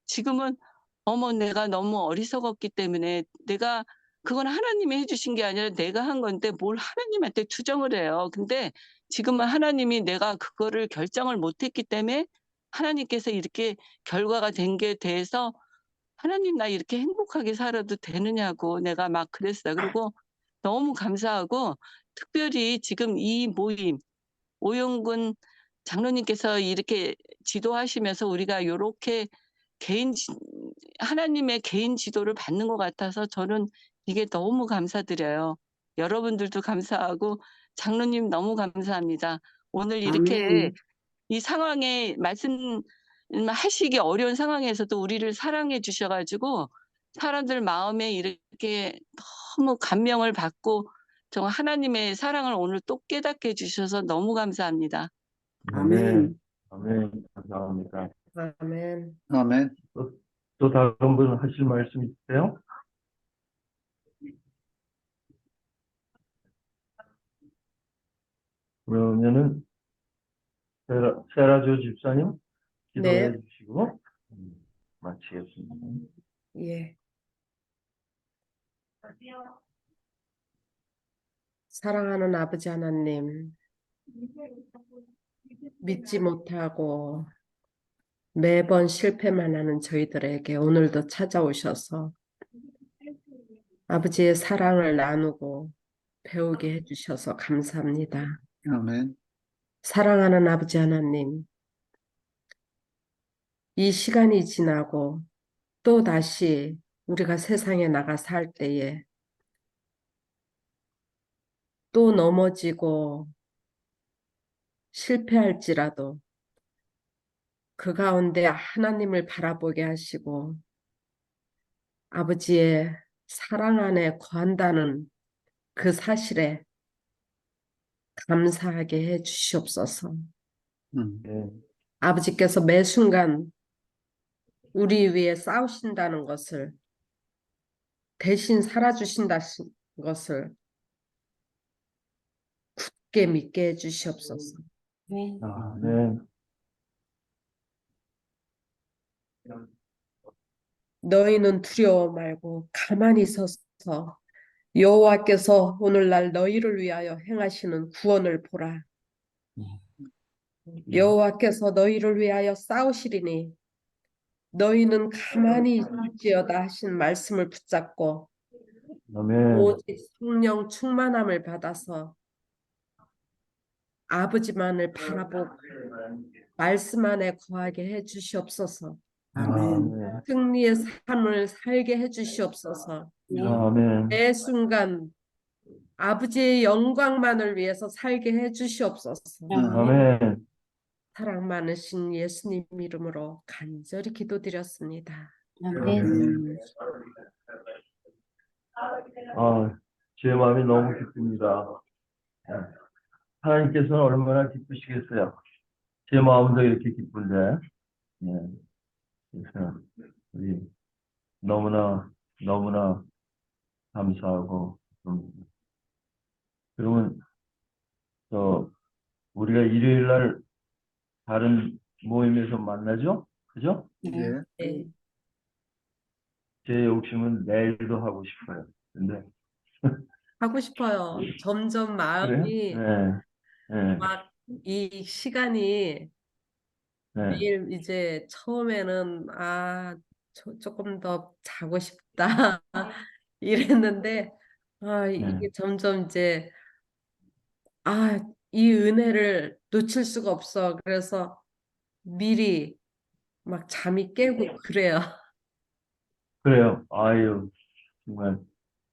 지금은 어머 내가 너무 어리석었기 때문에 내가 그건 하나님이 해 주신 게 아니라 내가 한 건데 뭘 하나님한테 투정을 해요. 근데 지금은 하나님이 내가 그거를 결정을 못 했기 때문에 하나님께서 이렇게 결과가 된 게 돼서 "하나님 나 이렇게 행복하게 살아도 되느냐."고 내가 막 그랬어요. 그리고 너무 감사하고 특별히 지금 이 모임 오용근 장로님께서 이렇게 지도하시면서 우리가 요렇게 개인 지 하나님의 개인 지도를 받는 것 같아서 저는 이게 너무 감사드려요. 여러분들도 감사하고 장로님 너무 감사합니다. 오늘 이렇게
아멘.
이 상황에 말씀하시기 어려운 상황에서도 우리를 사랑해 주셔 가지고 사람들 마음에 이렇게 너무 감명을 받고 정말 하나님의 사랑을 오늘 또 깨닫게 해 주셔서 너무 감사합니다.
아멘.
아멘.
아멘. 감사합니다.
아멘.
아멘.
또 다른 분 하실 말씀 있으세요? 그러면은 세라조 집사님
네,
기도해 주시고 마치겠습니다.
예. 사랑하는 아버지 하나님, 믿지 못하고 매번 실패만 하는 저희들에게 오늘도 찾아오셔서 아버지의 사랑을 나누고 배우게 해주셔서 감사합니다.
아멘.
사랑하는 아버지 하나님, 이 시간이 지나고 또 다시 우리가 세상에 나가 살 때에 또 넘어지고 실패할지라도 그 가운데 하나님을 바라보게 하시고 아버지의 사랑 안에 거한다는 그 사실에 감사하게 해 주시옵소서.
음,
네.
아버지께서 매 순간 우리 위해 싸우신다는 것을 대신 살아주신다는 것을 굳게 믿게 해 주시옵소서.
아멘.
너희는 두려워 말고 가만히 서서 여호와께서 오늘날 너희를 위하여 행하시는 구원을 보라. 여호와께서 너희를 위하여 싸우시리니 너희는 가만히 있을지어다 하신 말씀을 붙잡고
아멘.
오직 성령 충만함을 받아서 아버지만을 바라보고 말씀 안에 거하게 해 주시옵소서.
아멘.
승리의 삶을 살게 해 주시옵소서.
아멘.
매 순간 아버지의 영광만을 위해서 살게 해 주시옵소서.
아멘.
사랑 많으신 예수님 이름으로 간절히 기도드렸습니다.
아멘. 제 마음이 너무 기쁩니다. 하나님께서는 얼마나 기쁘시겠어요. 제 마음도 이렇게 기쁜데, 예. 그래서 우리 너무나 감사하고, 그러면 우리가 일요일 날 다른 모임에서 만나죠? 그죠?
네.
네.
제 욕심은 내일도 하고 싶어요. 근데
하고 싶어요. 점점
그래요?
마음이
네.
막 이 시간이
네.
매일 이제 처음에는 조금 더 자고 싶다 이랬는데 이게 점점 이제 이 은혜를 놓칠 수가 없어. 그래서 미리 막 잠이 깨고 그래요.
그래요. 아유, 정말